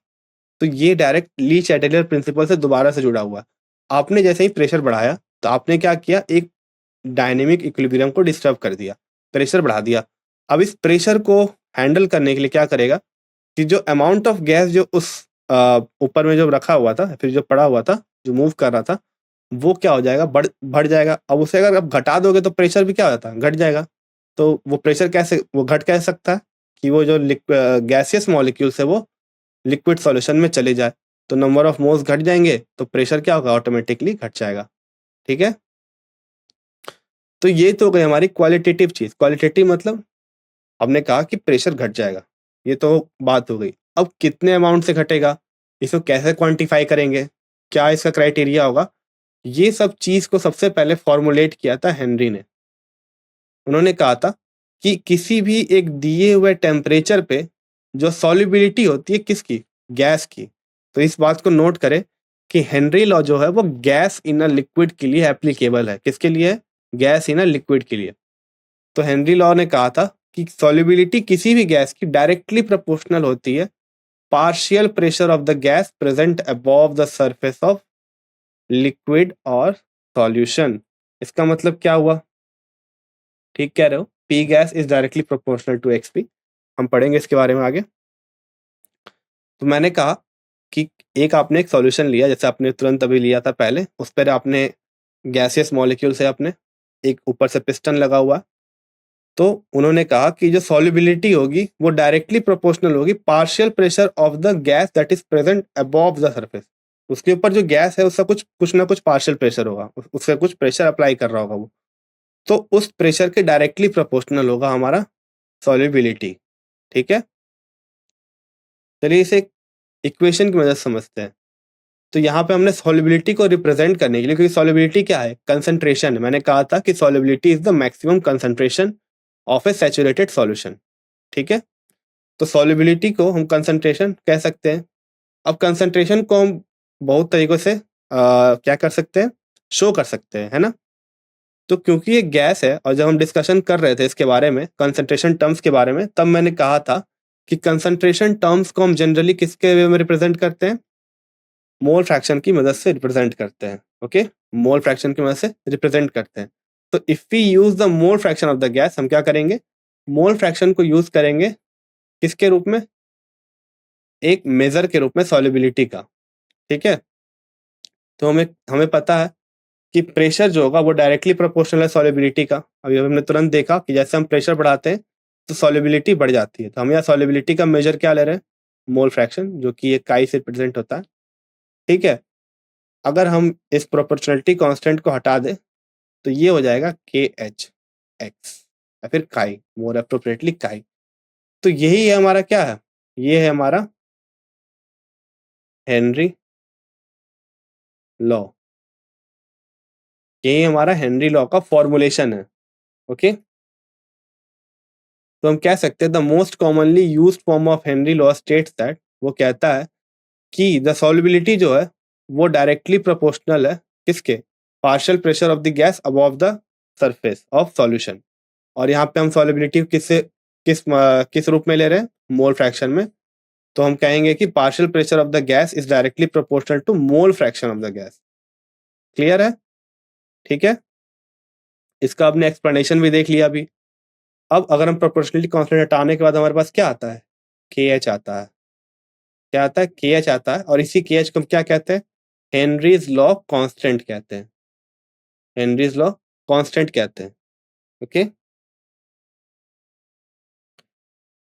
तो ये डायरेक्ट ली चैटेलर प्रिंसिपल से दोबारा से जुड़ा हुआ है। आपने जैसे ही प्रेशर बढ़ाया तो आपने क्या किया, एक डायनेमिक इक्विलिब्रियम को डिस्टर्ब कर दिया, प्रेशर बढ़ा दिया। अब इस प्रेशर को हैंडल करने के लिए क्या करेगा कि जो अमाउंट ऑफ गैस जो उस ऊपर में जो रखा हुआ था, फिर जो पड़ा हुआ था, जो मूव कर रहा था, वो क्या हो जाएगा, बढ़ जाएगा। अब उसे अगर आप घटा दोगे तो प्रेशर भी क्या हो जाता है, घट जाएगा। तो वो प्रेशर कैसे वो घट कैसे सकता है कि वो जो गैसियस मॉलिक्यूल्स है वो लिक्विड सॉल्यूशन में चले जाए, तो नंबर ऑफ मोल्स घट जाएंगे तो प्रेशर क्या होगा, ऑटोमेटिकली घट जाएगा। ठीक है, तो ये तो हो गई हमारी क्वालिटेटिव चीज। क्वालिटेटिव मतलब हमने कहा कि प्रेशर घट जाएगा, ये तो बात हो गई। अब कितने अमाउंट से घटेगा, इसको कैसे क्वांटिफाई करेंगे, क्या इसका क्राइटेरिया होगा, ये सब चीज को सबसे पहले फॉर्मुलेट किया था हेनरी ने। उन्होंने कहा था कि किसी भी एक दिए हुए टेम्परेचर पे जो सॉल्युबिलिटी होती है किसकी, गैस की। तो इस बात को नोट करें कि हेनरी लॉ जो है वो गैस इन अ लिक्विड के लिए एप्लीकेबल है। किसके लिए है, गैस इन अ लिक्विड के लिए। तो हेनरी लॉ ने कहा था कि सॉल्युबिलिटी किसी भी गैस की डायरेक्टली प्रोपोर्शनल होती है partial pressure of the gas present above the surface of liquid और सॉल्यूशन। इसका मतलब क्या हुआ, ठीक कह रहे हो, P gas is directly proportional to X P. हम पढ़ेंगे इसके बारे में आगे। तो मैंने कहा कि एक आपने एक सॉल्यूशन लिया, जैसे आपने तुरंत अभी लिया था पहले, उस पर आपने गैसियस मॉलिक्यूल से आपने एक ऊपर से पिस्टन लगा हुआ। तो उन्होंने कहा कि जो सॉल्युबिलिटी होगी वो डायरेक्टली प्रोपोर्शनल होगी partial pressure of the gas that is present above the surface. उसके ऊपर जो गैस है उसका कुछ ना कुछ पार्शियल प्रेशर होगा, उससे कुछ प्रेशर अप्लाई कर रहा होगा वो। तो उस प्रेशर के डायरेक्टली प्रोपोर्शनल होगा हमारा सॉल्युबिलिटी। ठीक है, चलिए इसे इक्वेशन की मदद से समझते हैं। तो यहाँ पे हमने सॉल्युबिलिटी को रिप्रेजेंट करने के लिए, क्योंकि सॉल्युबिलिटी क्या है, कंसंट्रेशन। मैंने कहा था कि solubility is the maximum concentration of A saturated solution. ठीक है, तो सॉल्युबिलिटी को हम कंसंट्रेशन कह सकते हैं। अब कंसंट्रेशन को हम बहुत तरीकों से क्या कर सकते हैं, शो कर सकते हैं, है ना। तो क्योंकि ये गैस है और जब हम डिस्कशन कर रहे थे इसके बारे में, कंसंट्रेशन टर्म्स के बारे में, तब मैंने कहा था कि कंसंट्रेशन टर्म्स को हम जनरली किसके वे में रिप्रेजेंट करते हैं, मोल फ्रैक्शन की मदद से रिप्रेजेंट करते हैं। ओके, मोल फ्रैक्शन की मदद से रिप्रेजेंट करते हैं। तो if we use the mole fraction of the gas, हम क्या करेंगे, मोल फ्रैक्शन को यूज करेंगे किसके रूप में, एक मेजर के रूप में सॉल्युबिलिटी का। ठीक है, तो हमें हमें पता है कि प्रेशर जो होगा वो डायरेक्टली प्रोपोर्शनल है सॉल्युबिलिटी का। अभी हमने तुरंत देखा कि जैसे हम प्रेशर बढ़ाते हैं तो सॉल्युबिलिटी बढ़ जाती है। तो हम यहाँ सॉल्युबिलिटी का मेजर क्या ले रहे हैं, मोल फ्रैक्शन, जो कि एक काई से रिप्रेजेंट होता है। ठीक है, अगर हम इस प्रोपोर्शनलिटी कांस्टेंट को हटा दें तो ये हो जाएगा के एच एक्स या फिर काई, मोर अप्रोप्रिएटली काई। तो यही है हमारा क्या है, ये है हमारा हेनरी लॉ। यही हमारा हेनरी लॉ का फॉर्मुलेशन है। ओके, तो हम कह सकते हैं the most commonly used form of Henry law states that वो कहता है कि द सॉल्युबिलिटी जो है वो डायरेक्टली प्रोपोर्शनल है किसके, partial pressure of the gas above the surface of solution. और यहाँ पे हम सॉल्युबिलिटी किस रूप में ले रहे हैं, मोल फ्रैक्शन में। तो हम कहेंगे कि partial pressure of the gas is directly proportional to mole fraction of the gas. Clear है? ठीक है, इसका आपने एक्सप्लेनेशन भी देख लिया अभी। अब अगर हम प्रोपोर्शनलिटी कांस्टेंट हटाने के बाद हमारे पास क्या आता है, के एच आता है। क्या आता है, के एच आता है। और इसी के एच को हम क्या कहते हैं, हेनरीज लॉ कांस्टेंट कहते हैं। हेनरीज लॉ कांस्टेंट कहते हैं। ओके,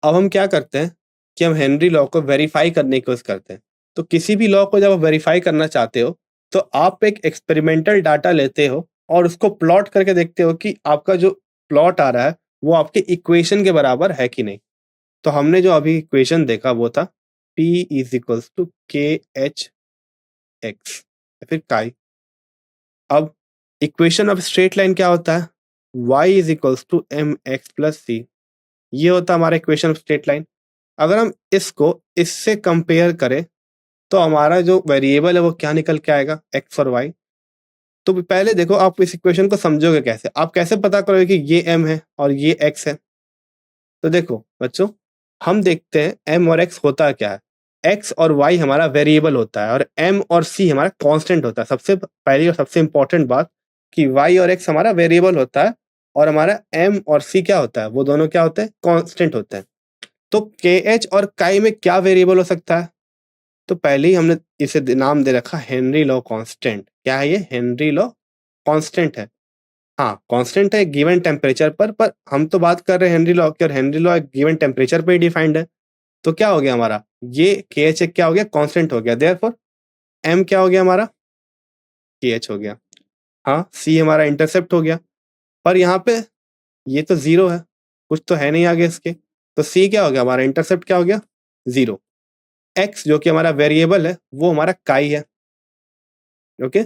अब हम क्या करते हैं कि हम हेनरी लॉ को वेरीफाई करने की कोशिश करते हैं। तो किसी भी लॉ को जब आप वेरीफाई करना चाहते हो तो आप एक एक्सपेरिमेंटल डाटा लेते हो और उसको प्लॉट करके देखते हो कि आपका जो प्लॉट आ रहा है वो आपके इक्वेशन के बराबर है कि नहीं। तो हमने जो अभी इक्वेशन देखा वो था P इज इक्वल्स टू के एच एक्स या फिर काई। अब इक्वेशन ऑफ स्ट्रेट लाइन क्या होता है, y is equals to M X plus C. ये होता है हमारा इक्वेशन ऑफ स्ट्रेट लाइन। अगर हम इसको इससे कंपेयर करें तो हमारा जो वेरिएबल है वो क्या निकल के आएगा, एक्स और वाई। तो पहले देखो आप इस इक्वेशन को समझोगे कैसे, आप कैसे पता करोगे कि ये एम है और ये एक्स है। तो देखो बच्चों, हम देखते हैं एम और एक्स होता क्या है। एक्स और वाई हमारा वेरिएबल होता है और एम और सी हमारा कांस्टेंट होता है। सबसे पहली और सबसे इंपॉर्टेंट बात कि वाई और एक्स हमारा वेरिएबल होता है और हमारा एम और सी क्या होता है, वो दोनों क्या होते हैं, कांस्टेंट होते हैं। तो के एच और काई में क्या वेरिएबल हो सकता है, तो पहले ही हमने इसे नाम दे रखा हेनरी लॉ कांस्टेंट। क्या है ये, हेनरी लॉ कांस्टेंट है। हाँ कांस्टेंट है गिवन टेम्परेचर पर हम तो बात कर रहे हैं हेनरी लॉ की, और हेनरी लॉ एक गिवन टेम्परेचर पे ही डिफाइंड है। तो क्या हो गया हमारा, ये के एच क्या हो गया, कांस्टेंट हो गया। देयरफॉर एम क्या हो गया हमारा, के एच हो गया। हाँ सी हमारा इंटरसेप्ट हो गया, पर यहाँ पे ये तो जीरो है, कुछ तो है नहीं आगे इसके। तो सी क्या हो गया हमारा, इंटरसेप्ट क्या हो गया, जीरो। एक्स जो कि हमारा वेरिएबल है वो हमारा काई है। ओके,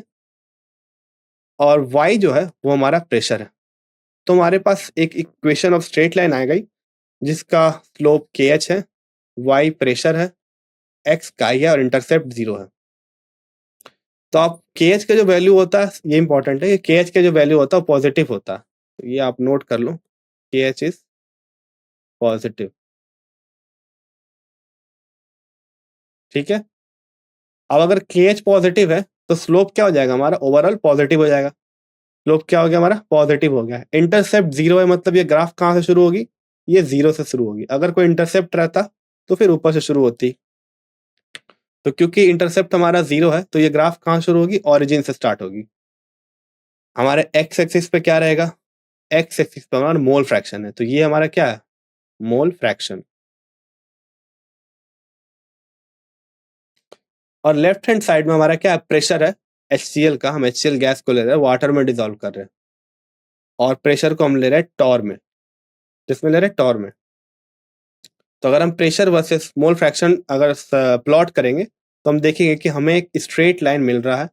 और वाई जो है वो हमारा प्रेशर है। तो हमारे पास एक इक्वेशन ऑफ स्ट्रेट लाइन आ गई जिसका स्लोप के एच है, वाई प्रेशर है, एक्स काई है और इंटरसेप्ट जीरो है। तो आप के एच का जो वैल्यू होता है, ये इंपॉर्टेंट है, के एच का जो वैल्यू होता है वो पॉजिटिव होता है। तो ये आप नोट कर लो, के एच इज पॉजिटिव। ठीक है, अब अगर के एच पॉजिटिव है तो स्लोप क्या हो जाएगा हमारा, ओवरऑल पॉजिटिव हो जाएगा। स्लोप क्या हो गया हमारा, पॉजिटिव हो गया। इंटरसेप्ट जीरो है, मतलब ये ग्राफ कहाँ से शुरू होगी, ये जीरो से शुरू होगी। अगर कोई इंटरसेप्ट रहता तो फिर ऊपर से शुरू होती। तो क्योंकि इंटरसेप्ट हमारा जीरो है तो ये ग्राफ कहाँ शुरू होगी, ऑरिजिन से स्टार्ट होगी। हमारे एक्स एक्सिस पे क्या रहेगा, एक्स एक्सिस पे हमारा मोल फ्रैक्शन है, तो ये हमारा क्या है, मोल फ्रैक्शन। और लेफ्ट हैंड साइड में हमारा क्या है, प्रेशर है HCl का। हम HCl गैस को ले रहे हैं, वाटर में डिजोल्व कर रहे हैं, और प्रेशर को हम ले रहे हैं टॉर में। जिसमें ले रहे हैं टॉर में। तो अगर हम प्रेशर वर्सेस मोल फ्रैक्शन अगर प्लॉट करेंगे तो हम देखेंगे कि हमें एक स्ट्रेट लाइन मिल रहा है,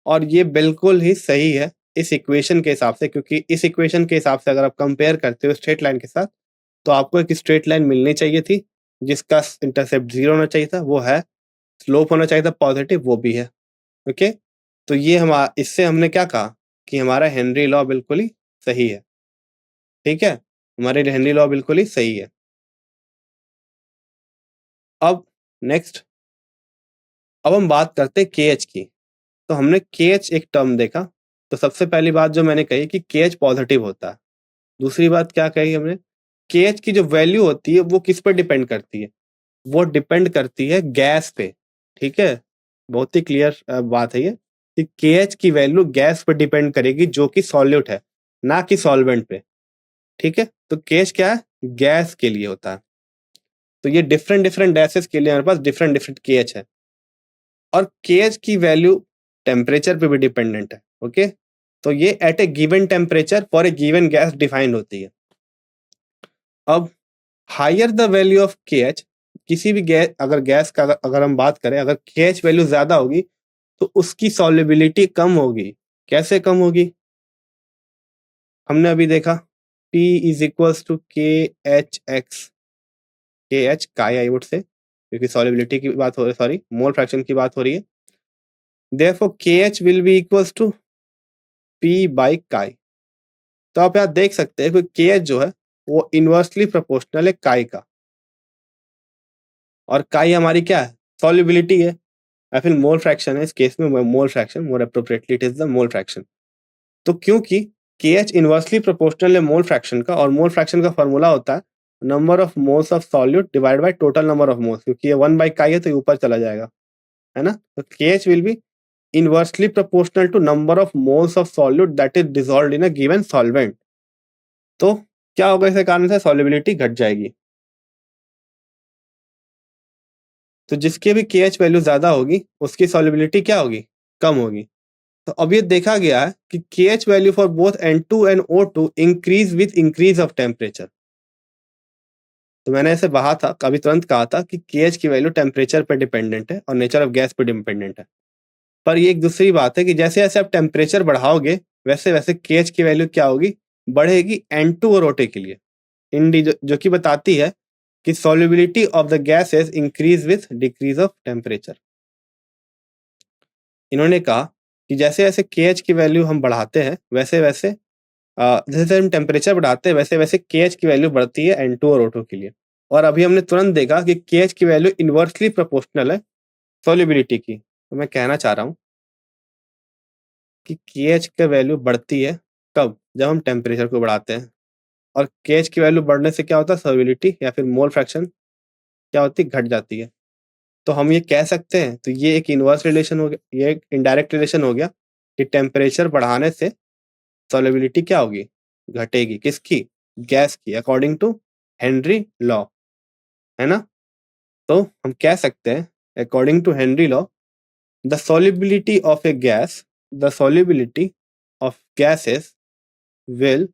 और ये बिल्कुल ही सही है इस इक्वेशन के हिसाब से। क्योंकि इस इक्वेशन के हिसाब से अगर आप कंपेयर करते हो स्ट्रेट लाइन के साथ तो आपको एक स्ट्रेट लाइन मिलनी चाहिए थी जिसका इंटरसेप्ट जीरो होना चाहिए था, वो है। स्लोप होना चाहिए था पॉजिटिव, वो भी है। ओके, तो ये हम इससे हमने क्या कहा कि हमारा हेनरी लॉ बिल्कुल ही सही है। ठीक है, हमारे हेनरी लॉ बिल्कुल ही सही है। अब नेक्स्ट, अब हम बात करते हैं के एच की। तो हमने के एच एक टर्म देखा। तो सबसे पहली बात जो मैंने कही कि के एच पॉजिटिव होता है। दूसरी बात क्या कही हमने, के एच की जो वैल्यू होती है वो किस पर डिपेंड करती है, वो डिपेंड करती है गैस पे। ठीक है, बहुत ही क्लियर बात है ये कि के एच की वैल्यू गैस पर डिपेंड करेगी जो कि सॉल्यूट है, ना कि सॉल्वेंट पे। ठीक है, तो के एच क्या है, गैस के लिए होता है। तो ये डिफरेंट डिफरेंट गैसेस के लिए हमारे पास डिफरेंट डिफरेंट के एच है। और के एच की वैल्यू टेम्परेचर पे भी डिपेंडेंट है। ओके, तो ये at a given temperature for a given gas defined होती है। अब higher the value of K H, किसी भी गैस, अगर गैस का अगर हम बात करें, अगर के एच वैल्यू ज्यादा होगी तो उसकी सॉल्युबिलिटी कम होगी। कैसे कम होगी, हमने अभी देखा P इज इक्वल्स टू के एच एक्स, के एच काई आई वुड से, क्योंकि सॉल्युबिलिटी की बात हो रही, सॉरी मोल फ्रैक्शन की बात हो रही है। Therefore KH will be equals to P by chi. तो आप यहाँ देख सकते हैं कि KH जो है वो इनवर्सली प्रोपोर्शनल है काई का, और काई हमारी क्या है, सॉल्युबिलिटी है या फिर मोल फ्रैक्शन है। इस केस में mole fraction, more appropriately it is the mole fraction. तो क्योंकि KH इनवर्सली प्रोपोर्शनल है मोल फ्रैक्शन का, और मोल फ्रैक्शन का फॉर्मूला होता है number of moles of solute divide by total number of moles, क्योंकि ये 1 बाय काई है तो ये ऊपर चला जाएगा, है ना। तो KH will B inversely proportional to number of moles of solute that is dissolved in a given solvent। तो क्या होगा, इसके कारण से सॉल्युबिलिटी घट जाएगी। तो जिसकी भी KH वैल्यू ज्यादा होगी उसकी सॉल्युबिलिटी क्या होगी, कम होगी। तो अब ये देखा गया है कि KH value for both N2 and O2 increase with increase of temperature. तो मैंने ऐसे कहा था, अभी तुरंत कहा था कि KH की वैल्यू टेम्परेचर पर डिपेंडेंट है और नेचर ऑफ गैस पर डिपेंडेंट है। पर ये एक दूसरी बात है कि जैसे जैसे आप टेम्परेचर बढ़ाओगे वैसे वैसे KH की वैल्यू क्या होगी, बढ़ेगी N2 और O2 के लिए। इंडी जो कि बताती है कि solubility of the gases increase with decrease of temperature। इन्होंने कहा कि जैसे जैसे KH की वैल्यू हम बढ़ाते हैं वैसे वैसे जैसे हम टेम्परेचर बढ़ाते हैं वैसे वैसे KH की वैल्यू बढ़ती है N2 और O2 के लिए। और अभी हमने तुरंत देखा कि KH की वैल्यू इनवर्सली प्रोपोर्शनल है solubility की। तो मैं कहना चाह रहा हूँ कि KH की वैल्यू बढ़ती है कब, जब हम टेम्परेचर को बढ़ाते हैं। और KH की वैल्यू बढ़ने से क्या होता है, solubility या फिर मोल फ्रैक्शन क्या होती है, घट जाती है। तो हम ये कह सकते हैं, तो ये एक इनवर्स रिलेशन हो गया, ये एक इनडायरेक्ट रिलेशन हो गया कि टेम्परेचर बढ़ाने से सॉल्युबिलिटी क्या होगी, घटेगी। किसकी, गैस की, अकॉर्डिंग टू हेनरी लॉ, है ना। तो हम कह सकते हैं according to Henry law the solubility of a gas, the solubility of gases will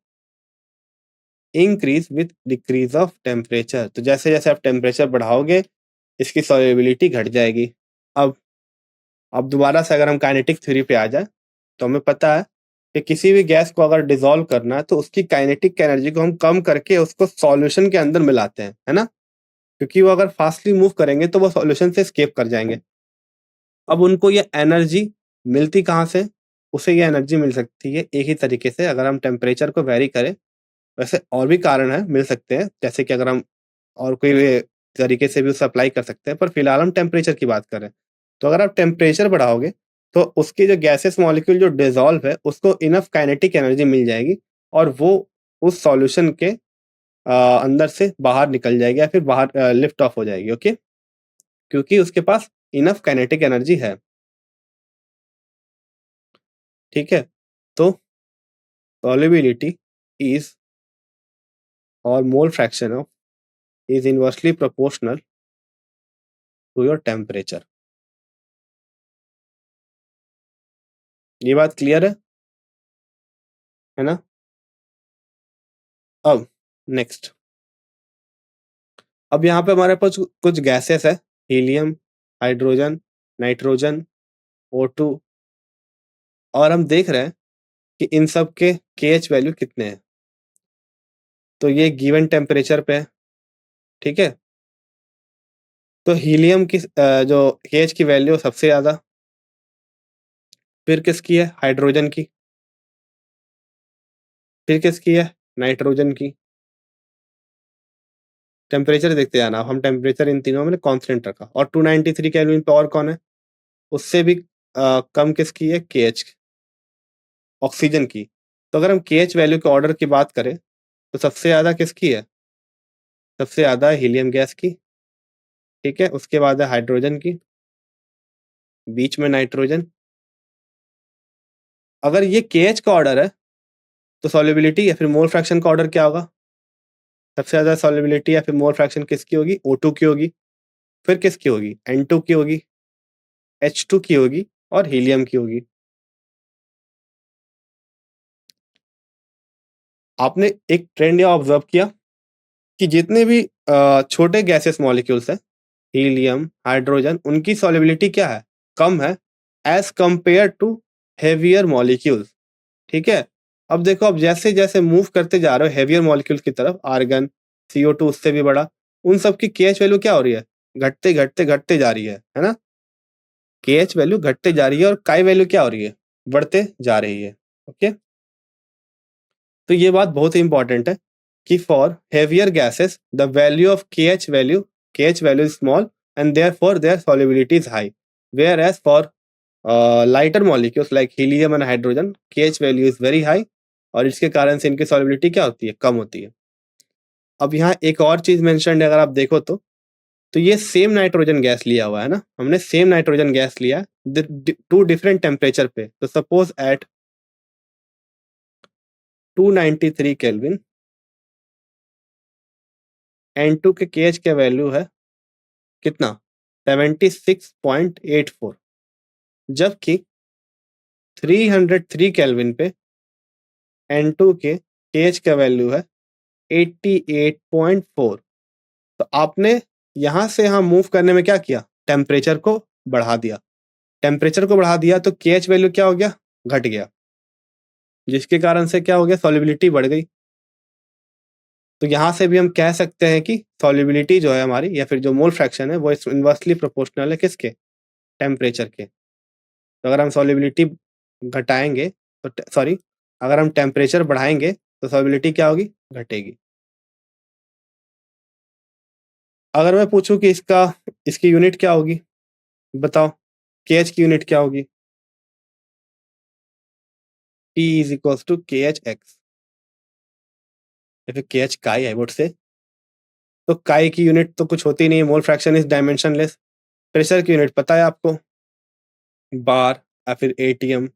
increase with decrease of temperature. तो जैसे जैसे आप टेम्परेचर बढ़ाओगे इसकी solubility घट जाएगी। अब दोबारा से अगर हम काइनेटिक थ्योरी पे आ जाए तो हमें पता है कि किसी भी गैस को अगर डिसॉल्व करना है तो उसकी काइनेटिक एनर्जी को हम कम करके उसको सॉल्यूशन के अंदर मिलाते हैं, है ना। क्योंकि वो अगर फास्टली मूव करेंगे तो वो सॉल्यूशन से एस्केप कर जाएंगे। अब उनको ये एनर्जी मिलती कहाँ से, उसे ये एनर्जी मिल सकती है एक ही तरीके से, अगर हम टेम्परेचर को वेरी करें। वैसे और भी कारण है, मिल सकते हैं, जैसे कि अगर हम और कोई भी तरीके से भी उसे अप्लाई कर सकते हैं, पर फिलहाल हम टेम्परेचर की बात करें। तो अगर आप टेम्परेचर बढ़ाओगे तो उसकी जो गैसेस मॉलिक्यूल जो डिसॉल्व है उसको इनफ काइनेटिक एनर्जी मिल जाएगी और वो उस सॉल्यूशन के अंदर से बाहर निकल जाएगी या फिर बाहर लिफ्ट ऑफ हो जाएगी, ओके, क्योंकि उसके पास इनफ काइनेटिक एनर्जी है। ठीक है, तो solubility इज और mole fraction of is inversely proportional to your temperature. ये बात क्लियर है ना। अब नेक्स्ट, अब यहाँ पे हमारे पास कुछ गैसेस है, हीलियम, हाइड्रोजन, नाइट्रोजन, O2, और हम देख रहे हैं कि इन सब के KH वैल्यू कितने हैं। तो ये गिवन टेम्परेचर पे है, ठीक है। तो हीलियम की जो KH की वैल्यू सबसे ज़्यादा, फिर किसकी है, हाइड्रोजन की, फिर किसकी है, नाइट्रोजन की। टेम्परेचर देखते जाना, हम टेम्परेचर इन तीनों में कांस्टेंट रखा, और 293 केल्विन पे और कौन है, उससे भी कम किसकी है, KH, ऑक्सीजन की। तो अगर हम KH वैल्यू के ऑर्डर की बात करें तो सबसे ज़्यादा किसकी है, सबसे ज़्यादा हीलियम गैस की, ठीक है, उसके बाद है हाइड्रोजन की, बीच में नाइट्रोजन। अगर ये KH का ऑर्डर है तो सॉल्युबिलिटी या फिर मोल फ्रैक्शन का ऑर्डर क्या होगा, सबसे ज़्यादा सॉल्युबिलिटी या फिर मोल फ्रैक्शन किसकी होगी, O2 की होगी, फिर किसकी होगी, N2 की होगी, H2 की होगी, और हीलियम की होगी। आपने एक ट्रेंड यह ऑब्जर्व किया कि जितने भी छोटे गैसेस मॉलिक्यूल्स हैं, हीलियम, हाइड्रोजन, उनकी सॉल्युबिलिटी क्या है, कम है as compare to heavier molecules, ठीक है। अब देखो, अब जैसे जैसे मूव करते जा रहे हो हेवियर मॉलिक्यूल्स की तरफ, आर्गन, CO2 उससे भी बड़ा, उन सब की KH वैल्यू क्या हो रही है, घटते जा रही है ना? KH वैल्यू घटते जा रही है और काई वैल्यू क्या हो रही है? बढ़ते जा रही है। ओके? तो ये बात बहुत ही इंपॉर्टेंट है कि for heavier gases the value of KH value is small and therefore there solubility is high, whereas for lighter molecules like helium and hydrogen KH value is very high और इसके कारण से इनकी solubility क्या होती है? कम होती है। अब यहाँ एक और चीज मेंशन्ड है, अगर आप देखो तो ये सेम नाइट्रोजन गैस लिया हुआ है ना, हमने सेम नाइट्रोजन गैस लिया टू डिफरेंट टेम्परेचर पे। तो सपोज एट 293 केल्विन N2 के KH का वैल्यू है कितना? 76.84, जबकि 303 केल्विन पे N2 के KH का वैल्यू है 88.4। तो आपने यहाँ से यहाँ मूव करने में क्या किया? टेम्परेचर को बढ़ा दिया। टेम्परेचर को बढ़ा दिया तो KH वैल्यू क्या हो गया? घट गया, जिसके कारण से क्या हो गया? सॉल्युबिलिटी बढ़ गई। तो यहाँ से भी हम कह सकते हैं कि सॉल्युबिलिटी जो है हमारी या फिर जो मोल फ्रैक्शन है वो इनवर्सली प्रोपोर्शनल है किसके? टेम्परेचर के। तो अगर हम सॉल्युबिलिटी घटाएंगे तो सॉरी, अगर हम टेम्परेचर बढ़ाएंगे तो सॉल्युबिलिटी क्या होगी? घटेगी। अगर मैं पूछूं कि इसकी यूनिट क्या होगी, बताओ KH की यूनिट क्या होगी? T is equals to KHX या फिर KH काई आई वुड से। तो काई की यूनिट तो कुछ होती नहीं है, mole fraction is dimensionless. Pressure की यूनिट पता है आपको? बार या फिर ATM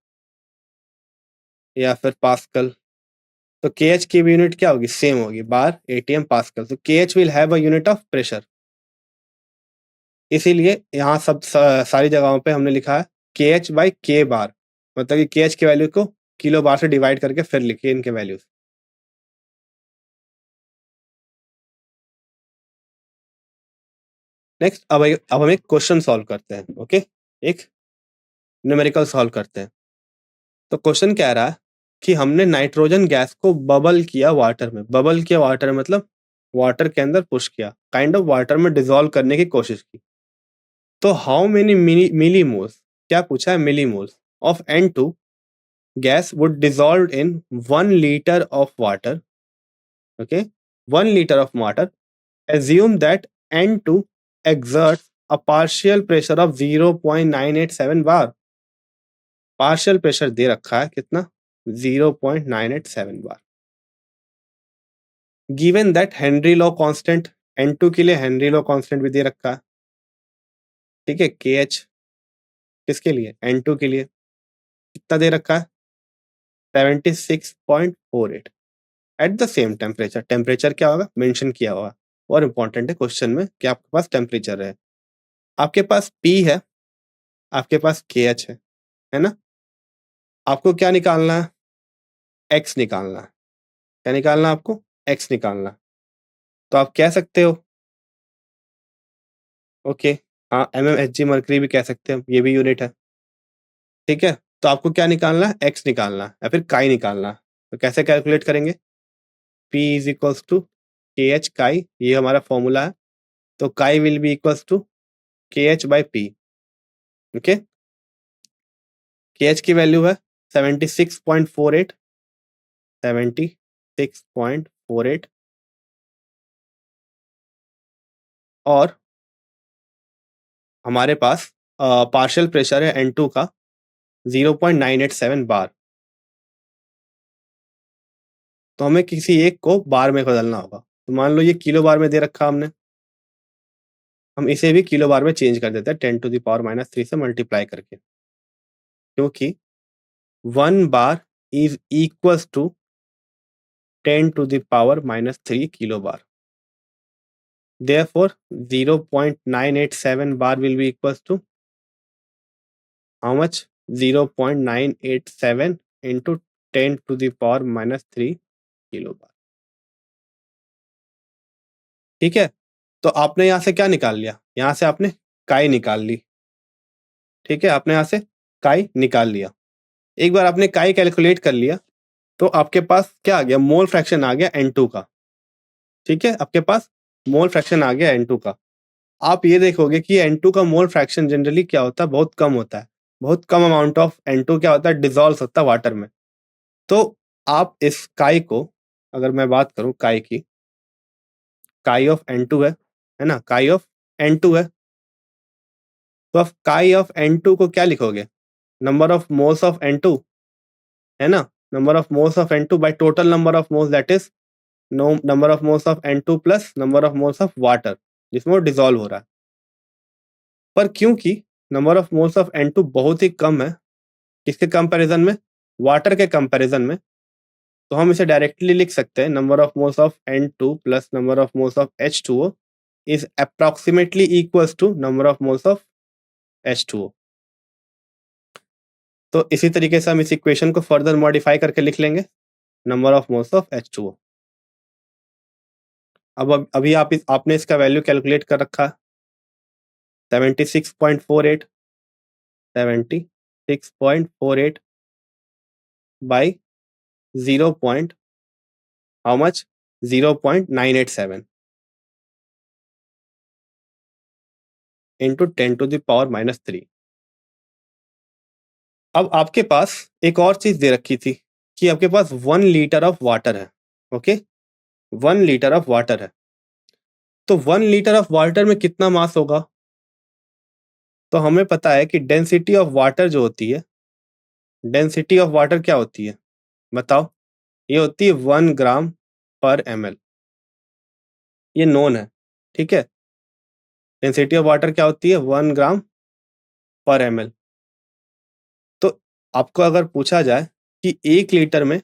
या फिर पास्कल। तो KH की भी यूनिट क्या होगी? सेम होगी, बार ATM पास्कल। तो KH will have a unit of pressure, इसीलिए यहाँ सब सारी जगहों पे हमने लिखा है KH बाई K बार, मतलब कि KH के वैल्यू को किलो बार से डिवाइड करके फिर लिखिए इनके वैल्यूज। नेक्स्ट अब हम एक क्वेश्चन सॉल्व करते हैं। ओके, एक न्यूमेरिकल सॉल्व करते हैं। तो क्वेश्चन कह रहा है कि हमने नाइट्रोजन गैस को बबल किया वाटर में। बबल किया वाटर मतलब वाटर के अंदर पुश किया, काइंड ऑफ वाटर में डिसॉल्व करने की कोशिश की। तो हाउ मेनी मिलीमोल्स, क्या पूछा है? Millimoles of N2 gas would dissolve in 1 liter of water. Okay, 1 liter of water. Assume that N2 exerts a partial pressure of 0.987 bar. Partial pressure दे रखा है कितना? 0.987 bar. Given that Henry law constant, N2 के लिए Henry law constant भी दे रखा है। ठीक है, KH किसके लिए? N2 के लिए कितना दे रखा है? 76.48 at the same temperature. Temperature क्या होगा? मेंशन किया होगा, और इंपॉर्टेंट है क्वेश्चन में कि आपके पास टेम्परेचर है, आपके पास P है, आपके पास KH है ना? आपको क्या निकालना है? X निकालना है। क्या निकालना है आपको? X निकालना है। तो आप कह सकते हो ओके, हाँ mmHg मर्करी भी कह सकते हैं, ये भी यूनिट है। ठीक है, तो आपको क्या निकालना है? X निकालना है या फिर काई निकालना है। तो कैसे कैलकुलेट करेंगे? P is equals to KH chi, ये हमारा फॉर्मूला है। तो chi will be equals to KH by P। Okay, KH की वैल्यू है 76.48, 76.48 और हमारे पास पार्शियल प्रेशर है N2 का 0.987 बार। तो हमें किसी एक को बार में बदलना होगा। तो मान लो ये किलो बार में दे रखा हमने, हम इसे भी किलो बार में चेंज कर देते हैं 10⁻³ से मल्टीप्लाई करके, क्योंकि 1 bar is equals to 10⁻³ kilo bar. Therefore 0.987 bar will be equals to how much? 0.987 into 10⁻³ kilo बार। ठीक है, तो आपने यहां से क्या निकाल लिया? यहां से आपने काई निकाल ली। ठीक है, आपने यहां से काई निकाल लिया। एक बार आपने काई कैलकुलेट कर लिया तो आपके पास क्या आ गया? मोल फ्रैक्शन आ गया N2 का। ठीक है, आपके पास मोल फ्रैक्शन आ गया N2 का। आप ये देखोगे कि N2 का मोल फ्रैक्शन जनरली क्या होता है, बहुत कम होता है। बहुत कम अमाउंट ऑफ N2 क्या होता है, डिसॉल्व होता है वाटर में। तो आप इस काई को, अगर मैं बात करूँ काई की, काई ऑफ N2 है ना? काई ऑफ N2 है। तो आप काई ऑफ N2 को क्या लिखोगे? Number of moles of N2, है ना? Number of moles of N2 by total number of moles, that is no number of moles of N2 plus number of moles of water जिसमें वो dissolve हो रहा है। पर क्योंकि number of moles of N2 बहुत ही कम है, किसके कंपैरिजन में? वाटर के कंपैरिजन में। तो हम इसे डायरेक्टली लिख सकते हैं, number of moles of N2 plus number of moles of H2O is approximately equals to number of moles of H2O। तो इसी तरीके से हम इस इक्वेशन को फर्दर मॉडिफाई करके लिख लेंगे, number of moles of H2O। अब अभी आपने इसका वैल्यू कैलकुलेट कर रखा है, 76.48 76.48 बाई 0. How much? 0.987 इंटू 10⁻³ अब आपके पास एक और चीज दे रखी थी कि आपके पास 1 लीटर ऑफ वाटर है। ओके, 1 लीटर ऑफ वाटर है। तो 1 लीटर ऑफ वाटर में कितना मास होगा? तो हमें पता है कि डेंसिटी ऑफ वाटर जो होती है, डेंसिटी ऑफ वाटर क्या होती है बताओ? ये होती है 1 ग्राम पर ml। ये नोन है, ठीक है? डेंसिटी ऑफ वाटर क्या होती है? 1 ग्राम पर ml। तो आपको अगर पूछा जाए कि 1 लीटर में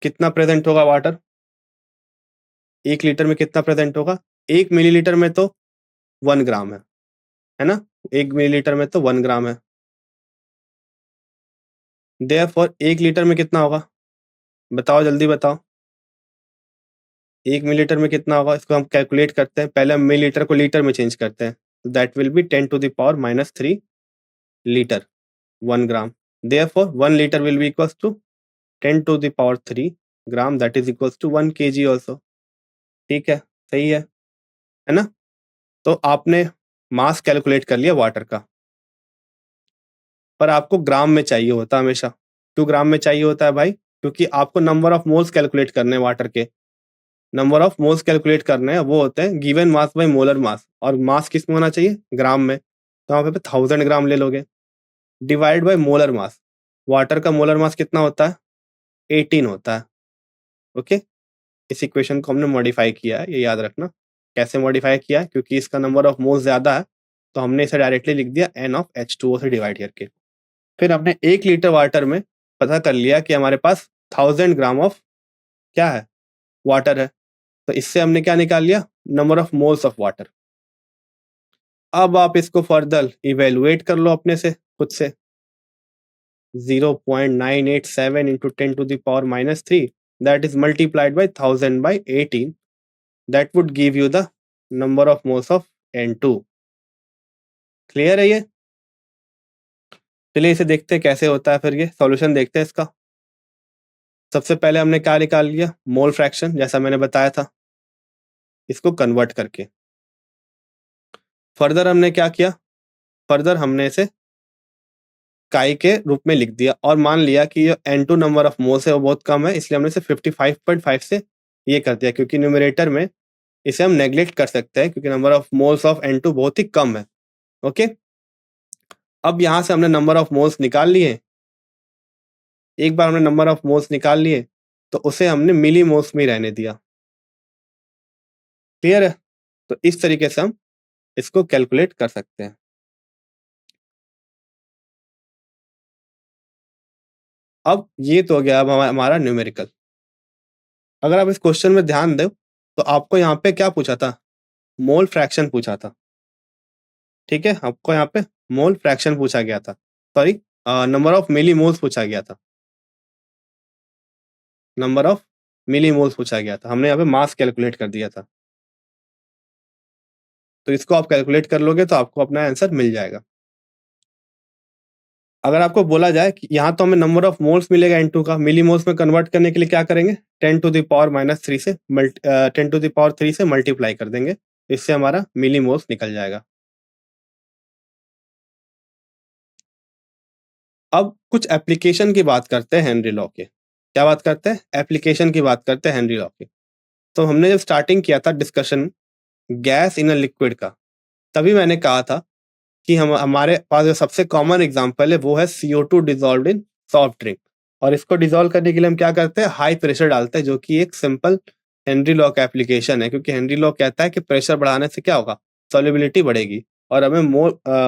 कितना प्रेजेंट होगा वाटर, 1 लीटर में कितना प्रेजेंट होगा? 1 मिलीलीटर में तो 1 ग्राम है ना? 1 मिलीलीटर में तो 1 ग्राम है। देयरफॉर 1 लीटर में कितना होगा? बताओ, जल्दी बताओ। 1 मिलीलीटर में कितना होगा? इसको हम कैलकुलेट करते हैं। पहले हम मिलीलीटर को लीटर में चेंज करते हैं। That will be 10⁻³ litre, 1 gram. Therefore 1 liter will be equals to 10⁻³ gram, that is equals to 1 kg also। ठीक है, सही है ना? तो आपने मास कैलकुलेट कर लिया वाटर का, पर आपको ग्राम में चाहिए होता है हमेशा। क्यों ग्राम में चाहिए होता है भाई? क्योंकि आपको नंबर ऑफ मोल्स कैलकुलेट करने हैं वाटर के। नंबर ऑफ मोल्स कैलकुलेट करने हैं, वो होते हैं गिवन मास बाय मोलर मास, और मास किस में होना चाहिए? ग्राम में। तो यहाँ पे 1000 ग्राम ले लोगे, divide by molar mass. Water का मोलर मास कितना होता है? 18 होता है। ओके, इस इक्वेशन को हमने मॉडिफाई किया है, ये याद रखना। कैसे मॉडिफाई किया है? क्योंकि इसका नंबर ऑफ मोल्स ज्यादा है, तो हमने इसे डायरेक्टली लिख दिया n ऑफ H2O से डिवाइड करके। फिर हमने 1 लीटर वाटर में पता कर लिया कि हमारे पास 1000 ग्राम ऑफ क्या है? वाटर है। तो इससे हमने क्या निकाल लिया? Number of moles of water. अब आप इसको फर्दर इवेलुएट कर लो अपने से, खुद से। 0.987 into 10⁻³ that is multiplied by 1000 by 18, that would give you the number of moles of N2। Clear है ये? चलिए इसे देखते हैं कैसे होता है, फिर ये सॉल्यूशन देखते हैं इसका। सबसे पहले हमने क्या निकाल लिया? मोल फ्रैक्शन, जैसा मैंने बताया था, इसको कन्वर्ट करके। फर्दर हमने क्या किया? फर्दर हमने इसे काई के रूप में लिख दिया, और मान लिया कि ये N2 नंबर ऑफ मोल्स है वो बहुत कम है, इसलिए हमने इसे 55.5 से ये कर दिया, क्योंकि न्यूमरेटर में इसे हम नेग्लेक्ट कर सकते हैं, क्योंकि number of moles of N2 बहुत ही कम है। ओके, अब यहाँ से हमने नंबर ऑफ मोल्स निकाल लिए। एक बार हमने नंबर ऑफ मोल्स निकाल लिए तो उसे हमने मिली मोल्स में ही रहने दिया। क्लियर है? तो इस तरीके से हम इसको कैलकुलेट कर सकते हैं। अब ये तो हो गया अब हमारा न्यूमेरिकल। अगर आप इस क्वेश्चन में ध्यान दो तो आपको यहाँ पे क्या पूछा था? मोल फ्रैक्शन पूछा था। ठीक है, आपको यहाँ पे मोल फ्रैक्शन पूछा गया था, sorry number of millimoles पूछा गया था। नंबर ऑफ मिली मोल्स पूछा गया था, हमने यहाँ पे मास कैलकुलेट कर दिया था। तो इसको आप कैलकुलेट कर लोगे तो आपको अपना आंसर मिल जाएगा। अगर आपको बोला जाए कि यहाँ तो हमें नंबर ऑफ मोल्स मिलेगा N2 का, मिली मोल्स में कन्वर्ट करने के लिए क्या करेंगे? 10⁻³ से 10⁻³ से मल्टीप्लाई कर देंगे, इससे हमारा मिलीमोल्स निकल जाएगा। अब कुछ एप्लीकेशन की बात करते हैं हेनरी लॉ के। क्या बात करते हैं? एप्लीकेशन की बात करते हैं हेनरी लॉ की। तो हमने जब स्टार्टिंग किया था discussion gas in a liquid का, तभी मैंने कहा था कि हमारे पास जो सबसे कॉमन एग्जांपल है वो है CO2 डिसॉल्व्ड इन सॉफ्ट ड्रिंक। और इसको डिसॉल्व करने के लिए हम क्या करते हैं? हाई प्रेशर डालते हैं, जो कि एक सिंपल हेनरी लॉ का एप्लीकेशन है, क्योंकि हेनरी लॉ कहता है कि प्रेशर बढ़ाने से क्या होगा? सॉल्युबिलिटी बढ़ेगी और हमें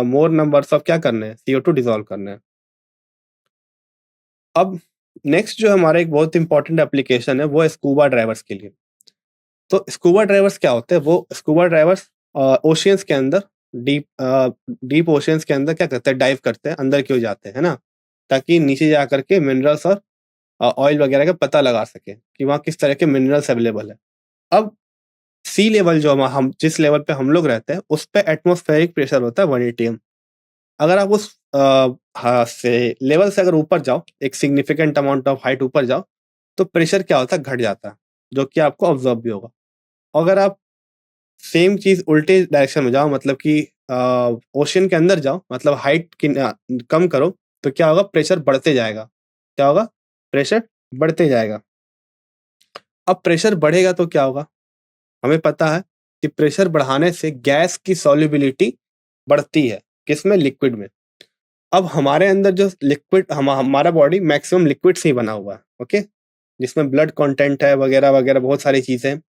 मोर नंबर्स ऑफ क्या करने हैं? CO2 डिसॉल्व करने हैं। अब नेक्स्ट जो हमारा एक बहुत इंपॉर्टेंट एप्लीकेशन है वो है स्कूबा ड्राइवर्स के लिए। तो स्कूबा ड्राइवर्स क्या होते हैं? वो स्कूबा ड्राइवर्स ओशियंस के अंदर डीप ओशियंस के अंदर क्या करते हैं? डाइव करते हैं, अंदर क्यों जाते हैं, है ना? ताकि नीचे जा करके मिनरल्स और ऑयल वगैरह का पता लगा सके कि वहाँ किस तरह के मिनरल्स अवेलेबल है। अब सी लेवल जो हम जिस लेवल पे हम लोग रहते हैं उस पे एटमॉस्फेरिक प्रेशर होता है 1 एटीएम। अगर आप उस हाँ, से लेवल से अगर ऊपर जाओ, एक सिग्निफिकेंट अमाउंट ऑफ हाइट ऊपर जाओ, तो प्रेशर क्या होता है? घट जाता है, जो कि आपको ऑब्जर्व भी होगा। अगर आप सेम चीज़ उल्टे डायरेक्शन में जाओ, मतलब कि ओशन के अंदर जाओ, मतलब हाइट कम करो, तो क्या होगा? प्रेशर बढ़ते जाएगा। क्या होगा? प्रेशर बढ़ते जाएगा। अब प्रेशर बढ़ेगा तो क्या होगा? हमें पता है कि प्रेशर बढ़ाने से गैस की सॉल्युबिलिटी बढ़ती है। किसमें? लिक्विड में। अब हमारे अंदर जो लिक्विड हमारा बॉडी मैक्सिमम लिक्विड से ही बना हुआ है, ओके? जिसमें ब्लड कंटेंट है वगैरह-वगैरह बहुत सारी चीज़ें हैं।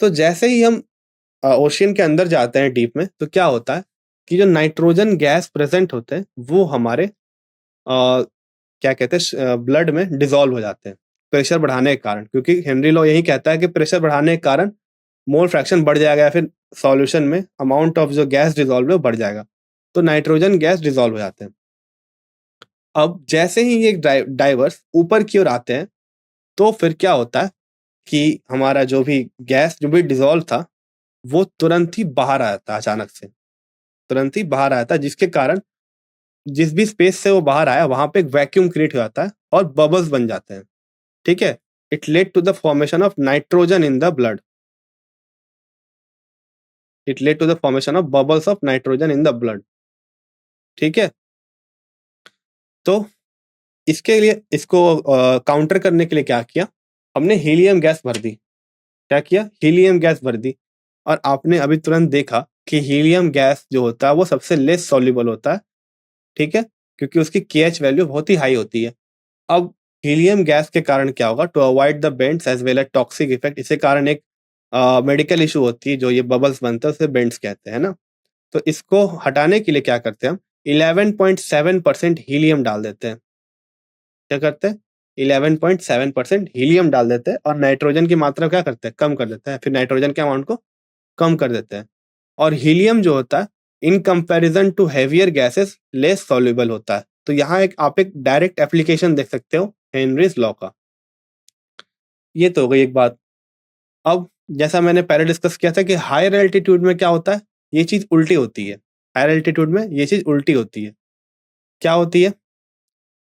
तो जैसे ही हम ओशियन के अंदर जाते हैं डीप में, तो क्या होता है कि जो नाइट्रोजन गैस प्रेज़ेंट होते हैं, वो हमारे क्या कहते हैं ब्लड में डिसॉल्व हो जाते हैं, प्रेशर बढ़ाने के कारण। क्योंकि हेनरी लॉ यही कहता है कि प्रेशर बढ़ाने के कारण मोल फ्रैक्शन बढ़ जाएगा या फिर सॉल्यूशन में अमाउंट ऑफ जो गैस डिसॉल्व है वो बढ़ जाएगा। तो नाइट्रोजन गैस डिसॉल्व हो जाते हैं। अब जैसे ही ये डाइवर्स ऊपर की ओर आते हैं, तो फिर क्या होता है कि हमारा जो भी गैस जो भी डिसॉल्व था, वो तुरंत ही बाहर आ जाता है अचानक से। तुरंत ही बाहर आया था, जिसके कारण जिस भी स्पेस से वो बाहर आया वहाँ पे एक वैक्यूम क्रिएट हो जाता है और बबल्स बन जाते हैं। ठीक है? It led to the formation of nitrogen in the blood. It led to the formation of bubbles of nitrogen in the blood. ठीक है? तो इसके लिए इसको काउंटर करने के लिए क्या किया? हमने हीलियम गैस भर दी। क्या किया? हीलियम गैस भर दी। और आपने अभी तुरंत देखा कि हीलियम गैस जो होता है वो सबसे लेस सॉल्युबल होता है। ठीक है? क्योंकि उसकी केएच वैल्यू बहुत ही हाई होती है। अब हीलियम गैस के कारण क्या होगा? To avoid the bends as well as toxic effect, इसके कारण एक मेडिकल इश्यू होती है, जो ये बबल्स बनते हैं उसे बेंड्स कहते हैं, है ना? तो इसको हटाने के लिए क्या करते हैं हम? 11.7% हीलियम डाल देते हैं। क्या करते हैं? 11.7% हीलियम डाल देते हैं और नाइट्रोजन की मात्रा क्या करते हैं? कम कर देते हैं। फिर नाइट्रोजन के अमाउंट को कम कर देते हैं। और हीलियम जो होता है, in comparison to heavier gases less soluble होता है। तो यहाँ आप एक डायरेक्ट एप्लीकेशन देख सकते हो हेनरीज लॉ का। ये तो हो गई एक बात। अब जैसा मैंने पहले डिस्कस किया था कि हायर एल्टीट्यूड में क्या होता है? ये चीज़ उल्टी होती है। हायर एल्टीट्यूड में ये चीज़ उल्टी होती है। क्या होती है?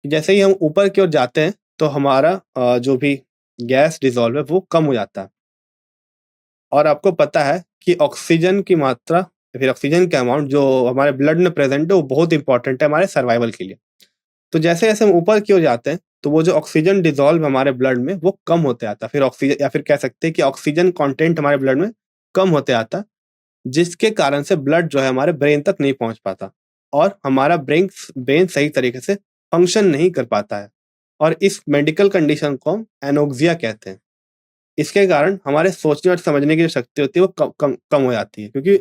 जैसे ही हम ऊपर की ओर जाते हैं, तो हमारा जो भी गैस डिसॉल्व है वो कम हो जाता है। और आपको पता है कि ऑक्सीजन की मात्रा या फिर ऑक्सीजन का अमाउंट जो हमारे ब्लड में प्रेज़ेंट है वो बहुत इम्पोर्टेंट है हमारे सर्वाइवल के लिए। तो जैसे-जैसे हम ऊपर की ओर जाते हैं, तो वो जो ऑक्सीजन डिसॉल्व हमारे ब्लड में वो कम होते आता है। फिर ऑक्सीजन या फिर कह सकते हैं कि ऑक्सीजन कंटेंट हमारे ब्लड में कम होते आता है, जिसके कारण से ब्लड जो है हमारे ब्रेन तक नहीं पहुँच पाता और हमारा ब्रेन सही तरीके से फंक्शन नहीं कर पाता है। और इस मेडिकल कंडीशन को हम एनोक्सिया कहते हैं। इसके कारण हमारे सोचने और समझने की जो शक्ति होती है वो कम हो जाती है, क्योंकि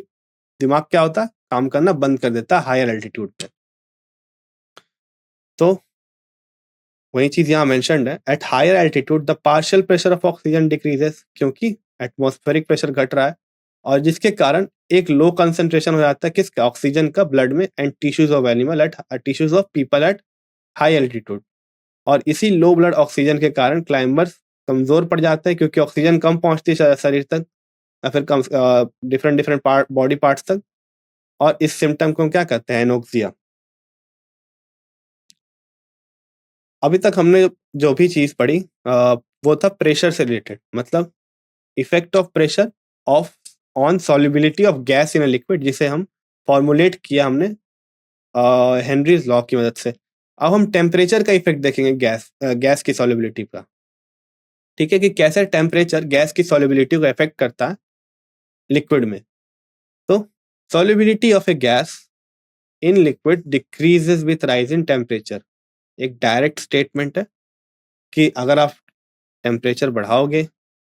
दिमाग क्या होता है? काम करना बंद कर देता है हायर एल्टीट्यूड पे। तो वही चीज़ यहाँ मेंशन्ड है, at higher altitude the partial pressure of oxygen decreases, क्योंकि एटमॉस्फेरिक प्रेशर घट रहा है और जिसके कारण एक लो कंसंट्रेशन हो जाता है किसका? ऑक्सीजन का ब्लड में and tissues of animal eight tissues of people at high altitude. और इसी लो ब्लड ऑक्सीजन के कारण क्लाइंबर्स कमजोर पड़ जाते हैं, क्योंकि ऑक्सीजन कम पहुंचती है शरीर तक या फिर कम different different part body parts तक। और इस सिम्टम को हम क्या कहते हैं? एनोक्सिया। अभी तक हमने जो भी चीज़ पढ़ी वो था प्रेशर से रिलेटेड, मतलब effect of pressure of on solubility of gas in a liquid, जिसे हम फॉर्मुलेट किया हमने हेनरीज लॉ की मदद से। अब हम टेम्परेचर का इफेक्ट देखेंगे गैस की सॉल्युबिलिटी का। ठीक है, कि कैसे टेम्परेचर गैस की सॉल्युबिलिटी को इफेक्ट करता है लिक्विड में। तो solubility of a gas in liquid decreases with rise in temperature, एक डायरेक्ट स्टेटमेंट है कि अगर आप टेम्परेचर बढ़ाओगे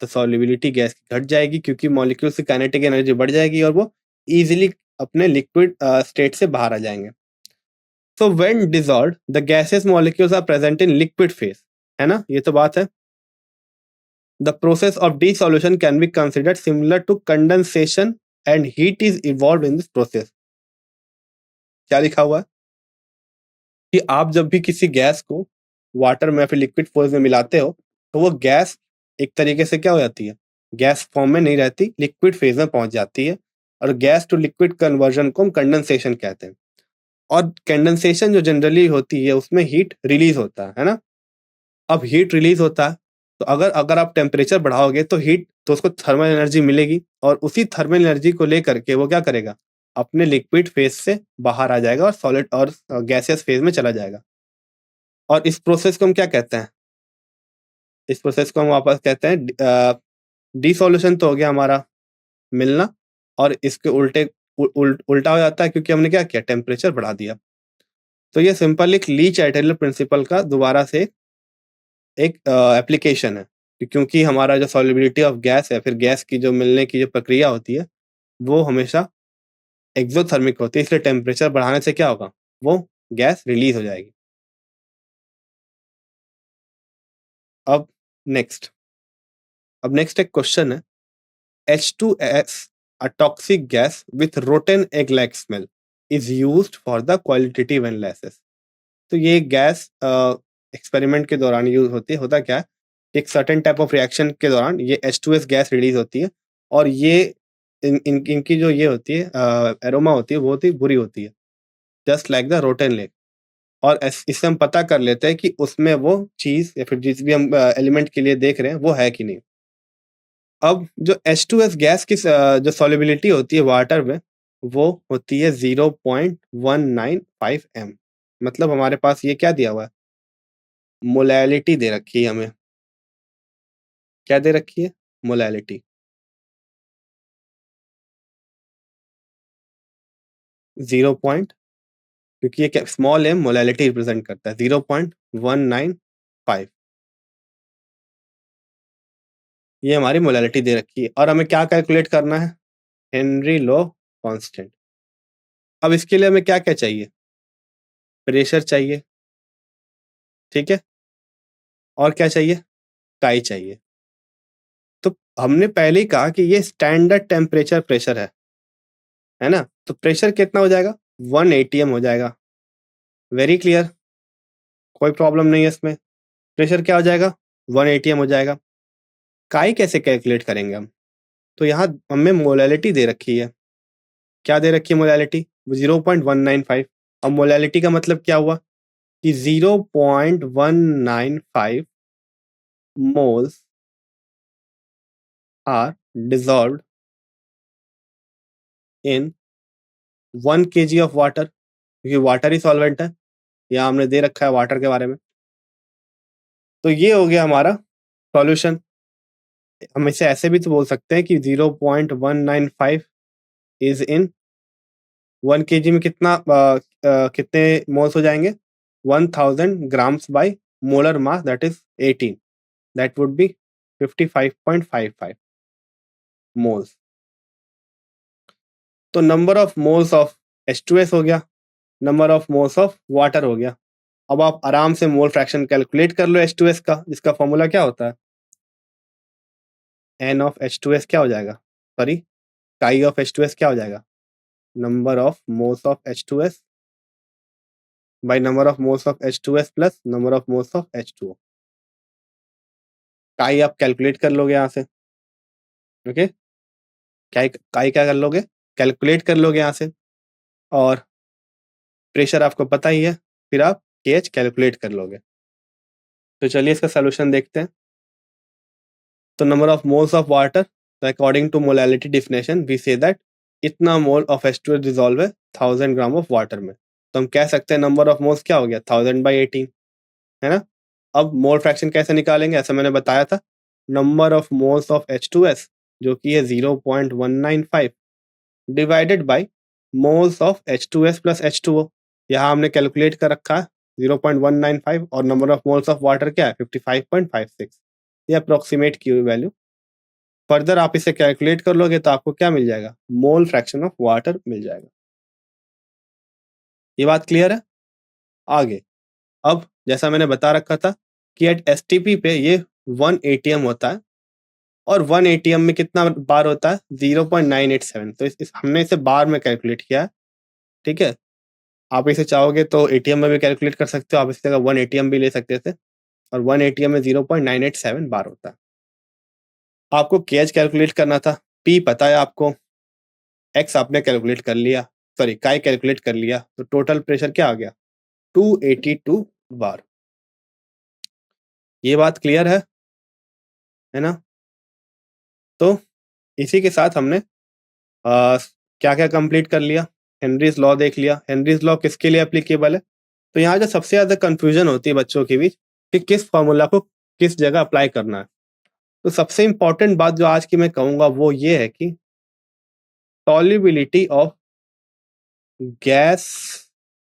तो सॉल्युबिलिटी गैस की घट जाएगी, क्योंकि मॉलिक्यूल्स की काइनेटिक एनर्जी बढ़ जाएगी और वो इजीली अपने लिक्विड स्टेट से बाहर आ जाएंगे। So when dissolved the gases molecules are present in liquid phase, है ना, ये तो बात है। The process of dissolution can be considered similar to condensation and heat is evolve in this process. क्या लिखा हुआ है कि आप जब भी किसी गैस को वाटर में या फिर लिक्विड फेज में मिलाते हो तो वो गैस एक तरीके से क्या हो जाती है, गैस फॉर्म में नहीं रहती, लिक्विड फेज में पहुंच जाती है। और गैस टू लिक्विड कन्वर्जन को हम कंडेंसेशन कहते हैं। और कंडेंसेशन जो जनरली होती है उसमें हीट रिलीज होता है ना। अब हीट रिलीज होता है तो अगर अगर आप टेम्परेचर बढ़ाओगे तो हीट तो उसको थर्मल एनर्जी मिलेगी, और उसी थर्मल एनर्जी को लेकर के वो क्या करेगा, अपने लिक्विड फेज से बाहर आ जाएगा और सॉलिड और गैसियस फेज में चला जाएगा। और इस प्रोसेस को हम क्या कहते हैं, इस प्रोसेस को हम वापस कहते हैं डिसॉल्यूशन। तो हो गया हमारा मिलना, और इसके उल्टा हो जाता है क्योंकि हमने क्या किया, टेम्परेचर बढ़ा दिया। तो ये सिंपल एक ली चाइटरले प्रिंसिपल का दोबारा से एक एप्लीकेशन है कि क्योंकि हमारा जो सॉल्युबिलिटी ऑफ गैस है, फिर गैस की जो मिलने की जो प्रक्रिया होती है वो हमेशा एक्सोथर्मिक होती है, इसलिए टेम्परेचर बढ़ाने से क्या होगा, वो गैस रिलीज हो जाएगी। अब नेक्स्ट एक क्वेश्चन है, H2S, a toxic gas with rotten egg-like smell, is used for the qualitative analysis। तो ये गैस एक्सपेरिमेंट के दौरान यूज होती है। होता क्या है, एक सर्टेन टाइप ऑफ रिएक्शन के दौरान ये H2S गैस रिलीज होती है, और ये इनकी जो ये होती है एरोमा होती है वो होती बुरी होती है, just like the rotten leg. और इससे हम पता कर लेते हैं कि उसमें वो चीज या फिर जिस भी हम एलिमेंट के लिए देख रहे हैं वो है कि नहीं। अब जो H2S गैस की जो सॉल्युबिलिटी होती है वाटर में वो होती है 0.195 m। मतलब हमारे पास ये क्या दिया हुआ है, मोलैलिटी दे रखी है हमें। क्या दे रखी है, मोलैलिटी 0 पॉइंट, क्योंकि ये स्मॉल m मोलैलिटी रिप्रेजेंट करता है 0.195। ये हमारी मोलैलिटी दे रखी है, और हमें क्या कैलकुलेट करना है, हेनरी लॉ कांस्टेंट। अब इसके लिए हमें क्या क्या चाहिए, प्रेशर चाहिए, ठीक है, और क्या चाहिए, काई चाहिए। तो हमने पहले ही कहा कि ये स्टैंडर्ड टेम्परेचर प्रेशर है ना। तो प्रेशर कितना हो जाएगा, 1 atm हो जाएगा। वेरी क्लियर, कोई प्रॉब्लम नहीं है इसमें। प्रेशर क्या हो जाएगा, 1 atm हो जाएगा। काई कैसे कैलकुलेट करेंगे हम, तो यहाँ हमें मोलैलिटी दे रखी है। क्या दे रखी है मोलैलिटी, 0.195। अब मोलैलिटी का मतलब क्या हुआ कि 0.195 moles are dissolved in 1 kg of water, क्योंकि वाटर ही सॉल्वेंट है, यहाँ हमने दे रखा है वाटर के बारे में। तो ये हो गया हमारा सॉल्यूशन। हम इसे ऐसे भी तो बोल सकते हैं कि 0.195 इज इन 1 kg में कितने मोल्स हो जाएंगे, 1000 grams by molar mass, that is 18, that would be 55.55 moles. तो number of moles of H2S हो गया, number of moles of water हो गया। अब आप आराम से मोल फ्रैक्शन कैलकुलेट कर लो H2S का, जिसका फॉर्मूला क्या होता है, N ऑफ H2S क्या हो जाएगा, सॉरी काई ऑफ H2S क्या हो जाएगा, number of moles of H2S by number of moles of H2S plus number of moles of H2O। काई आप कैलकुलेट कर लोगे यहाँ से, ओके, काई क्या कर लोगे, कैलकुलेट कर लोगे यहाँ से, और प्रेशर आपको पता ही है, फिर आप KH कैलकुलेट कर लोगे। तो चलिए इसका सोल्यूशन देखते हैं। तो number of moles of water तो according to molality definition we say that इतना मोल ऑफ H2S डिसॉल्व है 1000 ग्राम ऑफ वाटर में। तो हम कह सकते हैं नंबर ऑफ मोल्स क्या हो गया 1000/18, है ना। अब मोल फ्रैक्शन कैसे निकालेंगे, ऐसा मैंने बताया था, number of moles of H2S जो कि है 0.195 divided by moles of H2S plus H2O। यहाँ हमने कैलकुलेट कर रखा है 0.195 और number of moles of water क्या है 55.56, ये अप्रोक्सीमेट की हुई वैल्यू। फर्दर आप इसे कैलकुलेट कर लोगे तो आपको क्या मिल जाएगा, मोल फ्रैक्शन ऑफ वाटर मिल जाएगा। ये बात क्लियर है। आगे अब जैसा मैंने बता रखा था कि एट एसटीपी पे ये 1 एटीएम होता है और 1 एटीएम में कितना बार होता है 0.987। तो हमने इसे बार में कैलकुलेट किया है, ठीक है। आप इसे चाहोगे तो एटीएम में भी कैलकुलेट कर सकते हो, आप इस जगह 1 एटीएम भी ले सकते थे और 1 एटीएम में 0.987 बार होता है। आपको केएच कैलकुलेट करना था, पी पता है आपको, एक्स आपने कैलकुलेट कर लिया, सॉरी काई कैलकुलेट कर लिया, तो टोटल प्रेशर क्या आ गया 282 बार। ये बात क्लियर है ना। तो इसी के साथ हमने क्या क्या कंप्लीट कर लिया, हेनरीज लॉ देख लिया। हेनरीज लॉ किसके लिए एप्लीकेबल है, तो यहाँ जो सबसे ज्यादा कंफ्यूजन होती है बच्चों के बीच कि किस फॉर्मूला को किस जगह अप्लाई करना है, तो सबसे इंपॉर्टेंट बात जो आज की मैं कहूंगा वो ये है कि solubility of gas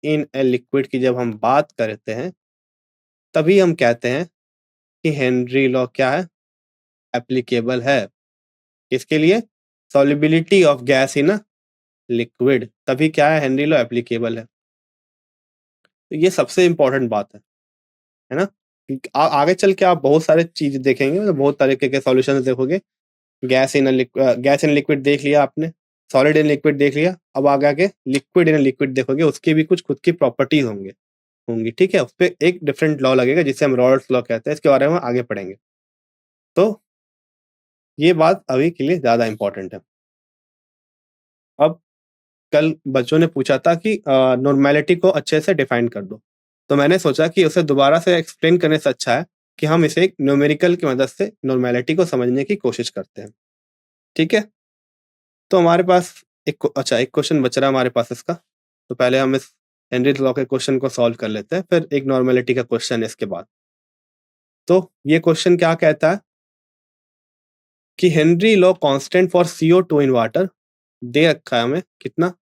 in a liquid की जब हम बात करते हैं तभी हम कहते हैं कि हेनरी लॉ क्या है, एप्लीकेबल है। किसके लिए, solubility of gas in a liquid, तभी क्या है हेनरी लॉ एप्लीकेबल है। तो ये सबसे इंपॉर्टेंट बात है ना। आगे चल के आप बहुत सारे चीज देखेंगे, मतलब बहुत तरीके के सॉल्यूशंस देखोगे। गैस इन लिक्विड देख लिया आपने, सॉलिड इन लिक्विड देख लिया, अब आगे लिक्विड इन लिक्विड देखोगे, उसकी भी कुछ खुद की प्रॉपर्टीज होंगी, ठीक है। उस पर एक डिफरेंट लॉ लगेगा जिसे हम रॉल्स लॉ कहते हैं, इसके बारे में आगे पढ़ेंगे। तो ये बात अभी के लिए ज्यादा इंपॉर्टेंट है। अब कल बच्चों ने पूछा था कि नॉर्मेलिटी को अच्छे से डिफाइन कर दो, तो मैंने सोचा कि उसे दोबारा से एक्सप्लेन करने से अच्छा है कि हम इसे एक न्यूमेरिकल की मदद से नॉर्मेलिटी को समझने की कोशिश करते हैं, ठीक है। तो हमारे पास एक क्वेश्चन बच रहा है हमारे पास इसका, तो पहले हम इस हेनरीज लॉ के क्वेश्चन को सॉल्व कर लेते हैं, फिर एक नॉर्मेलिटी का क्वेश्चन है इसके बाद। तो ये क्वेश्चन क्या कहता है कि Henry law constant for CO2 in water दे रखा है हमें कितना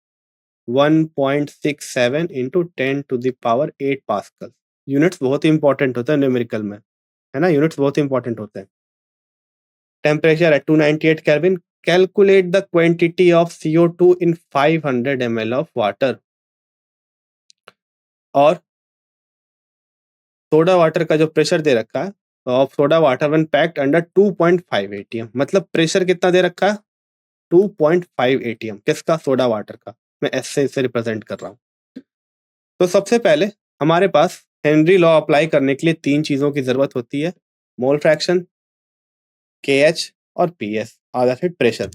1.67 इंटू 10⁸ पास्कल। यूनिट्स बहुत ही इंपॉर्टेंट होता है न्यूमेरिकल में, है ना, यूनिट्स बहुत इंपॉर्टेंट होते हैं। Temperature at 298 kelvin, calculate the quantity of CO2 in 500 ml of water. और सोडा वाटर का जो प्रेशर दे रखा है of soda water when packed under 2.5 ATM, मतलब प्रेशर कितना दे रखा है 2.5 एटीएम, किसका, सोडा वाटर का। मैं एस से इसे रिप्रेजेंट कर रहा हूँ। तो सबसे पहले हमारे पास हेनरी लॉ अप्लाई करने के लिए 3 चीजों की जरूरत होती है, मोल फ्रैक्शन, KH और PS आधा फीट प्रेशर।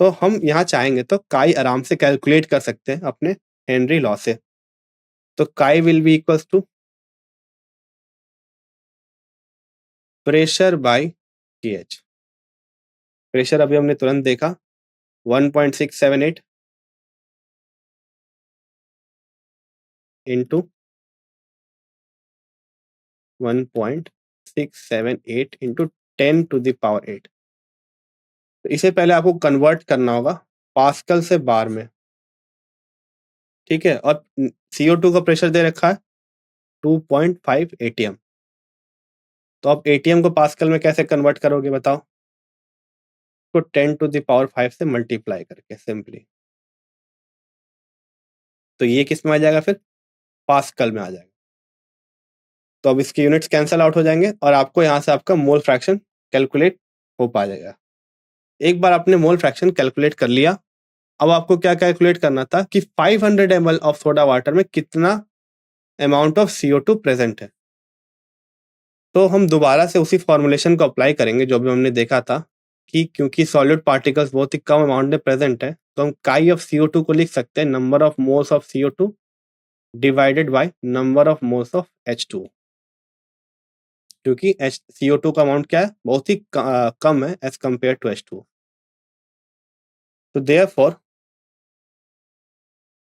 तो हम यहाँ चाहेंगे तो काई आराम से कैलकुलेट कर सकते हैं अपने हेनरी लॉ से। तो chi will be equals to pressure by KH। Pressure अभी हमने तुरंत देखा 1.678 इंटू 1.678 इंटू 10⁸ तो इसे पहले आपको कन्वर्ट करना होगा पास्कल से बार में, ठीक है। और CO2 का प्रेशर दे रखा है 2.5 एटीएम। तो आप एटीएम को पास्कल में कैसे कन्वर्ट करोगे बताओ, तो 10⁵ से मल्टीप्लाई करके सिंपली। तो ये किस में आ जाएगा, फिर पास्कल में आ जाएगा। तो अब इसके यूनिट्स कैंसल आउट हो जाएंगे और आपको यहाँ से आपका मोल फ्रैक्शन कैलकुलेट हो पाएगा। एक बार आपने मोल फ्रैक्शन कैलकुलेट कर लिया, अब आपको क्या कैलकुलेट करना था कि 500 ml ऑफ सोडा वाटर में कितना अमाउंट ऑफ CO2 प्रेजेंट है। तो हम दोबारा से उसी फॉर्मुलेशन को अप्लाई करेंगे जो भी हमने देखा था कि क्योंकि सॉलिड पार्टिकल्स बहुत ही कम अमाउंट में प्रेजेंट है, तो हम काई ऑफ CO2 को लिख सकते हैं number of moles of CO2 divided by number of moles of H2, क्योंकि CO2 का अमाउंट क्या है, बहुत ही कम है एज कम्पेयर टू H2। तो देयरफॉर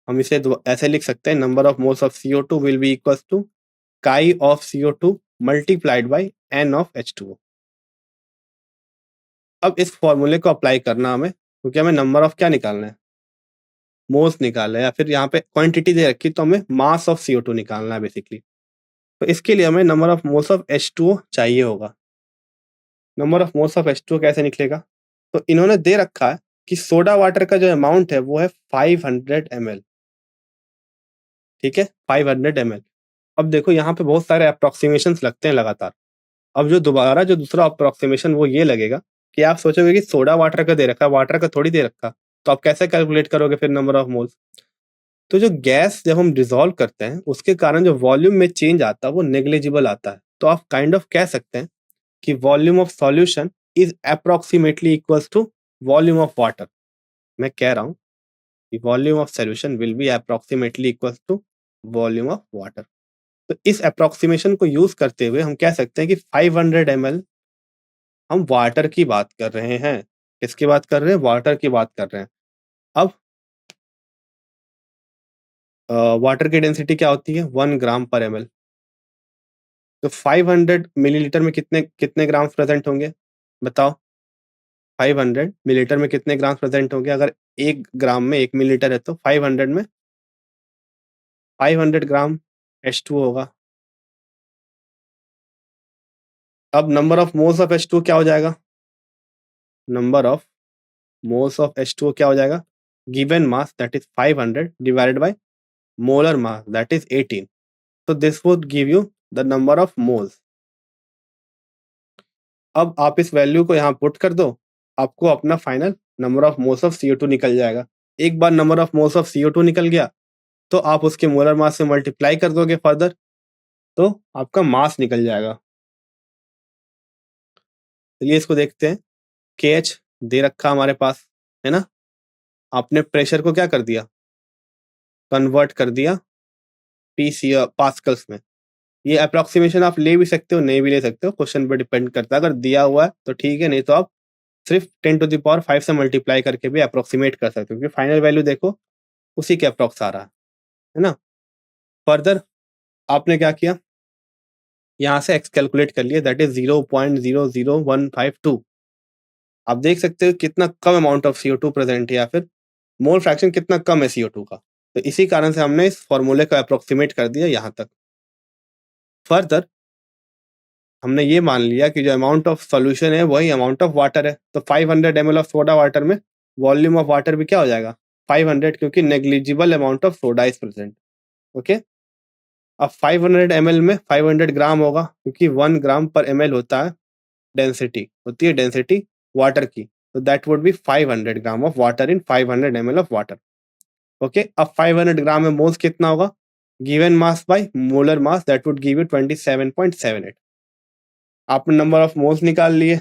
हम इसे ऐसे लिख सकते हैं, number of moles of CO2 will be equals to chi of CO2 multiplied by N of H2O। अब इस फॉर्मूले को अप्लाई करना हमें, क्योंकि हमें नंबर ऑफ क्या निकालना है, मोल्स निकालना है, या फिर यहाँ पे क्वांटिटी दे रखी तो हमें मास ऑफ CO2 निकालना है बेसिकली। तो इसके लिए हमें number of moles of H2O चाहिए होगा। Number of moles of H2O कैसे निकलेगा? तो इन्होंने दे रखा है कि सोडा वाटर का जो अमाउंट है वो है 500 ml, ठीक है, 500 ml। अब देखो यहाँ पे बहुत सारे अप्रोक्सीमेशंस लगते हैं लगातार। अब जो दूसरा अप्रोक्सीमेशन वो ये लगेगा कि आप सोचोगे कि सोडा वाटर का दे रखा है, वाटर का थोड़ी दे रखा, तो आप कैसे कैलकुलेट करोगे फिर नंबर ऑफ मोल्स? तो जो गैस जब हम डिसॉल्व करते हैं उसके कारण जो वॉल्यूम में चेंज आता है वो नेग्लिजिबल आता है। तो आप काइंड ऑफ कह सकते हैं कि volume of solution is approximately equals to volume of water. मैं कह रहा हूँ कि volume of solution will be approximately equals to volume of water. तो इस अप्रोक्सीमेशन को यूज करते हुए हम कह सकते हैं कि 500 ml हम वाटर की बात कर रहे हैं। किसकी बात कर रहे हैं? वाटर की बात कर रहे हैं। अब वाटर की डेंसिटी क्या होती है? 1 ग्राम पर ml। तो 500 मिलीलीटर में कितने कितने ग्राम्स प्रेजेंट होंगे? बताओ, 500 मिलीलीटर में कितने ग्राम्स प्रेजेंट होंगे? अगर 1 ग्राम में 1 मिलीलीटर है तो 500 में 500 ग्राम H2O होगा। अब number of moles of H2O क्या हो जाएगा? Number of moles of H2O क्या हो जाएगा? Given mass that is 500 divided by molar mass that is 18। So this would give you the number of moles। अब आप इस वैल्यू को यहाँ पुट कर दो, आपको अपना final number of moles of CO2 निकल जाएगा। एक बार number of moles of CO2 निकल गया तो आप उसके मोलर मास से मल्टीप्लाई कर दोगे फर्दर, तो आपका मास निकल जाएगा। चलिए इसको देखते हैं। KH दे रखा हमारे पास, है ना? आपने प्रेशर को क्या कर दिया? कन्वर्ट कर दिया पास्कल्स में। ये अप्रोक्सीमेशन आप ले भी सकते हो, नहीं भी ले सकते हो, क्वेश्चन पे डिपेंड करता है। अगर दिया हुआ है तो ठीक है, नहीं तो आप सिर्फ 10⁵ से मल्टीप्लाई करके भी अप्रोक्सीमेट कर सकते हो, क्योंकि फाइनल वैल्यू देखो उसी के अप्रोक्स आ रहा है ना? फर्दर आपने क्या किया, यहाँ से एक्स कैलकुलेट कर लिया, दैट इज 0.00152। आप देख सकते हो कितना कम अमाउंट ऑफ CO2 प्रेजेंट है, या फिर मोल फ्रैक्शन कितना कम है CO2 का। तो इसी कारण से हमने इस फॉर्मूले को अप्रोक्सीमेट कर दिया यहाँ तक। फर्दर हमने ये मान लिया कि जो अमाउंट ऑफ सॉल्यूशन है वही अमाउंट ऑफ वाटर है। तो 500 ml ऑफ सोडा वाटर में वॉल्यूम ऑफ वाटर भी क्या हो जाएगा? 500, क्योंकि negligible amount of soda is present. Okay, अब 500 ml में 500 ग्राम होगा, क्योंकि 1 ग्राम पर ml होता है डेंसिटी, होती है डेंसिटी वाटर की। तो that would B 500 gram of water in 500 ml of water. Okay, अब 500 ग्राम में मोल्स कितना होगा? Given mass by molar mass, that would give you 27.78। आपने नंबर ऑफ मोल्स निकाल लिए,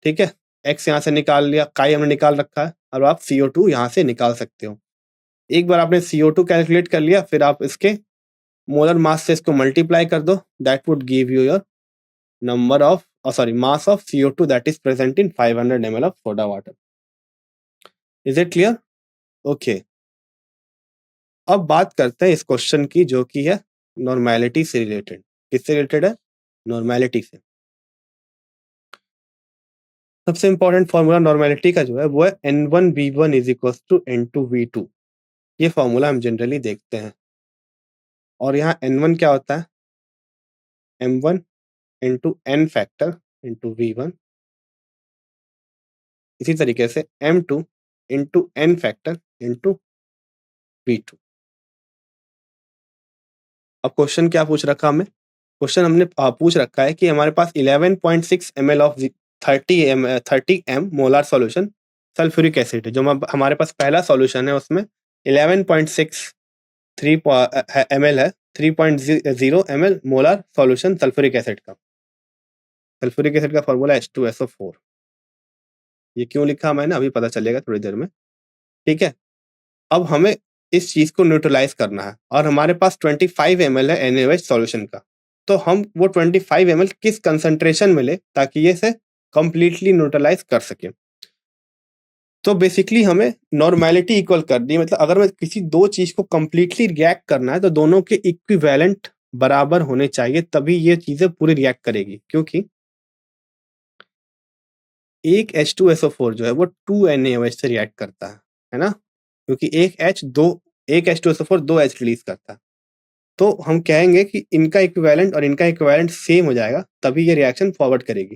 ठीक है, एक्स यहाँ से निकाल लिया, काई हमने निकाल रखा है। अब आप CO2 यहाँ से निकाल सकते हो। एक बार आपने CO2 कैलकुलेट कर लिया, फिर आप इसके मोलर मास से इसको मल्टीप्लाई कर दो, that would give you your number of mass of CO2 that is present in 500 ml of soda water. Is it clear? Okay, अब बात करते हैं इस क्वेश्चन की, जो कि है नॉर्मेलिटी से रिलेटेड। किससे रिलेटेड है? नॉर्मेलिटी से। सबसे इंपॉर्टेंट फॉर्मूला नॉर्मेलिटी का जो है वो है N1V1 is equals to N2V2। ये फॉर्मूला हम जनरली देखते हैं, और यहाँ N1 क्या होता है? M1 into N factor into V1। इसी तरीके से M2 into N factor into V2। अब क्वेश्चन क्या पूछ रखा हमें? क्वेश्चन हमने पूछ रखा है कि हमारे पास 11.6 ml of 30 m molar solution sulphuric acid है। जो हमारे पास पहला सॉल्यूशन है उसमें 11.63 ml है, 3.0 ml molar solution sulphuric acid का। सल्फ्यूरिक एसिड का फॉर्मूला H2SO4। ये क्यों लिखा मैंने अभी पता चलेगा थोड़ी देर में, ठीक है। अब हमें इस चीज को न्यूट्रलाइज करना है, और हमारे पास 25 ml है NaOH सॉल्यूशन का। तो हम वो 25 ml किस कंसंट्रेशन में ले ताकि ये से कंप्लीटली न्यूट्रलाइज कर सके। तो बेसिकली हमें नॉर्मेलिटी इक्वल करनी है, मतलब अगर मैं किसी दो चीज को कंप्लीटली रिएक्ट करना है तो दोनों के इक्विवेलेंट बराबर होने चाहिए, तभी ये चीजें पूरी रिएक्ट करेगी। क्योंकि एक H2SO4 जो है वो 2NaOH से रिएक्ट करता है ना? क्योंकि एक H2SO4 दो H रिलीज करता है। तो हम कहेंगे कि इनका इक्विवेलेंट और इनका इक्विवेलेंट सेम हो जाएगा, तभी ये रिएक्शन फॉरवर्ड करेगी।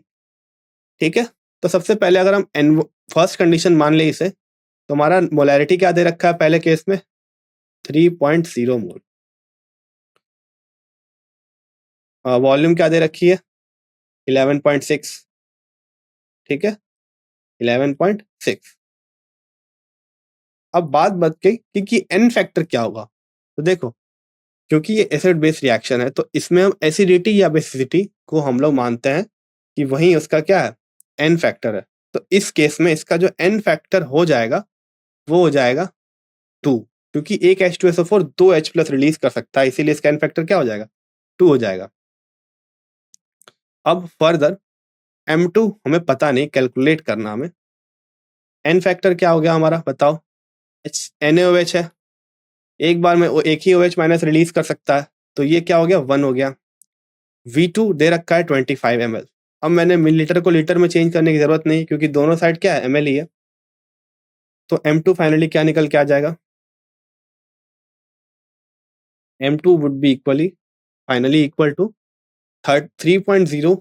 ठीक है? तो सबसे पहले अगर हम फर्स्ट कंडीशन मान ले इसे, तो हमारा मोलैरिटी क्या दे रखा है पहले केस में? 3.0 मोल। वॉल्यूम क्या दे रखी है? 11.6। ठीक है? 11.6। अब बात बच गई कि एन फैक्टर क्या होगा। तो देखो, क्योंकि ये एसिड बेस रिएक्शन है तो इसमें हम एसिडिटी या बेसिसिटी को हम लोग मानते हैं कि वही उसका क्या है, एन फैक्टर है। तो इस केस में इसका जो एन फैक्टर हो जाएगा वो हो जाएगा 2, क्योंकि एक H2SO4 दो H प्लस रिलीज कर सकता है, इसीलिए इसका एन फैक्टर क्या हो जाएगा, 2 हो जाएगा। अब फर्दर M2 हमें पता नहीं, कैलकुलेट करना हमें। एन फैक्टर क्या हो गया हमारा, बताओ? NaOH है, एक बार में वो एक ही OH माइनस रिलीज कर सकता है, तो ये क्या हो गया, 1 हो गया। V2 दे रखा है 25 ml। अब मैंने मिलीलीटर को लीटर में चेंज करने की जरूरत नहीं, क्योंकि दोनों साइड क्या है, ml ही है। तो M2 फाइनली क्या निकल के आ जाएगा, M2 would be finally equal to 3.0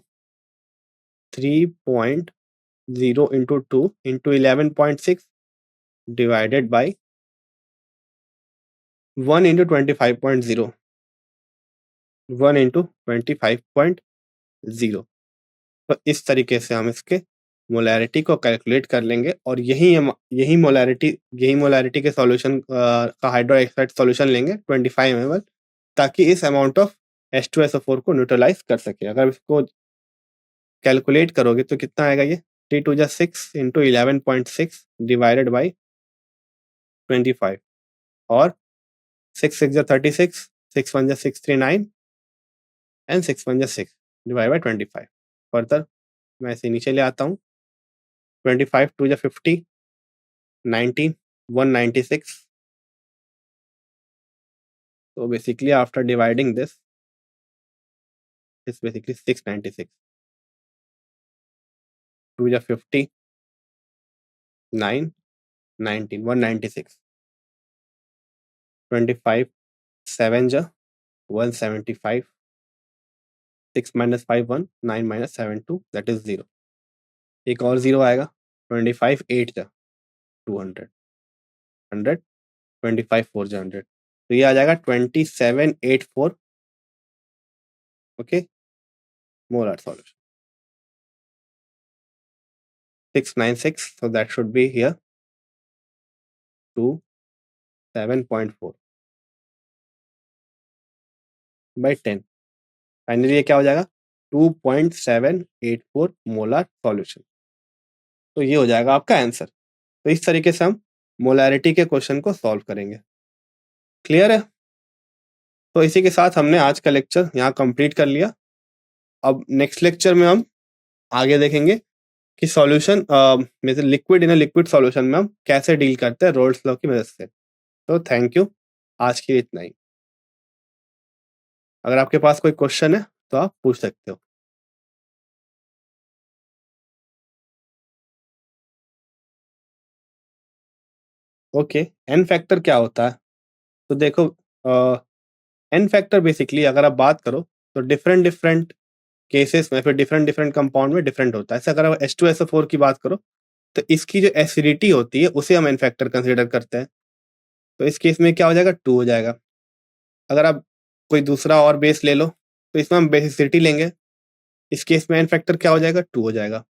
into 2 into 11.6 divided by 1 into 25.0, 1 into 25.0। तो इस तरीके से हम इसके मोलैरिटी को कैलकुलेट कर लेंगे, और यही मोलैरिटी के सॉल्यूशन का हाइड्रोक्साइड सॉल्यूशन लेंगे 25 ml, ताकि इस अमाउंट ऑफ H2SO4 को न्यूट्रलाइज कर सके। अगर इसको कैलकुलेट करोगे तो कितना आएगा, ये 3 2 6 into 11.6 डिवाइडेड बाई 25, और 6 6 36, 6 1 639 एंड 6 1 6 डिवाइड बाई 25। फर्दर मैं इसे नीचे ले आता हूँ, 25 2 50, 19 196। So basically after dividing this, it's basically 696, 2 50, 9 19 196, 25 7 175, 6 minus 5 1, 9 minus 7 2, that is 0। एक और 0 आएगा, 25 8 200, 100, 25 4 100, तो ये आ जाएगा 2784। Okay, molar solution 696, so that should be here 27.4 by 10। Finally ये क्या हो जाएगा, 2.784 मोलर सॉल्यूशन। तो ये हो जाएगा आपका आंसर। तो इस तरीके से हम मोलैरिटी के क्वेश्चन को सॉल्व करेंगे। क्लियर है? तो इसी के साथ हमने आज का लेक्चर यहाँ कंप्लीट कर लिया। अब नेक्स्ट लेक्चर में हम आगे देखेंगे कि सॉल्यूशन में से लिक्विड इन लिक्विड सॉल्यूशन में हम कैसे डील करते हैं रोल्स लॉ की मदद से। तो थैंक यू, आज के लिए इतना ही। अगर आपके पास कोई क्वेश्चन है तो आप पूछ सकते हो। ओके, एन फैक्टर क्या होता है? तो देखो, एन फैक्टर बेसिकली अगर आप बात करो तो डिफरेंट डिफरेंट केसेस में, फिर डिफरेंट डिफरेंट कंपाउंड में डिफरेंट होता है। ऐसे अगर आप H2SO4 की बात करो तो इसकी जो एसिडिटी होती है उसे हम एन फैक्टर कंसिडर करते हैं। तो इस केस में क्या हो जाएगा, 2 हो जाएगा। अगर आप कोई दूसरा और बेस ले लो तो इसमें हम बेसिसिटी लेंगे, इस केस में एन फैक्टर क्या हो जाएगा, 2 हो जाएगा।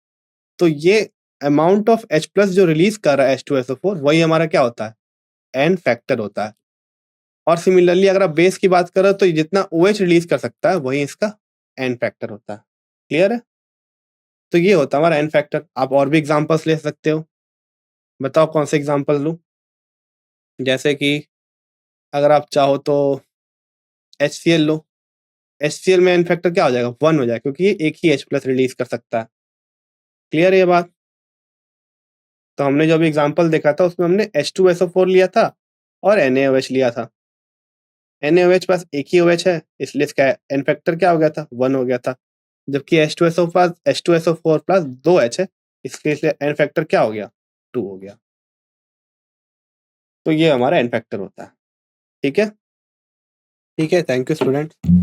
तो ये अमाउंट ऑफ H प्लस जो रिलीज कर रहा है H2SO4 वही हमारा क्या होता है, एन फैक्टर होता है। और सिमिलरली अगर आप बेस की बात करो तो जितना OH रिलीज कर सकता है वही इसका एन फैक्टर होता है। क्लियर है? तो ये होता है हमारा एन फैक्टर। आप और भी एग्जांपल्स ले सकते हो, बताओ कौन से एग्जांपल लूं? जैसे कि अगर आप चाहो तो HCl लो, HCl में एन फैक्टर क्या हो जाएगा, 1 हो जाएगा, क्योंकि ये एक ही H प्लस रिलीज कर सकता है। क्लियर है ये बात? तो हमने जो अभी एग्ज़ाम्पल देखा था उसमें हमने H2SO4 लिया था और NaOH लिया था। NaOH पास एक ही OH है, इसलिए इसका n फैक्टर क्या हो गया था? 1 हो गया था। जबकि H2SO4 प्लस 2 H है, इसके लिए n फैक्टर क्या हो गया? 2 हो गया। तो ये हमारा n फैक्टर होता है। ठीक है? ठीक है, थैंक यू स्टूडेंट।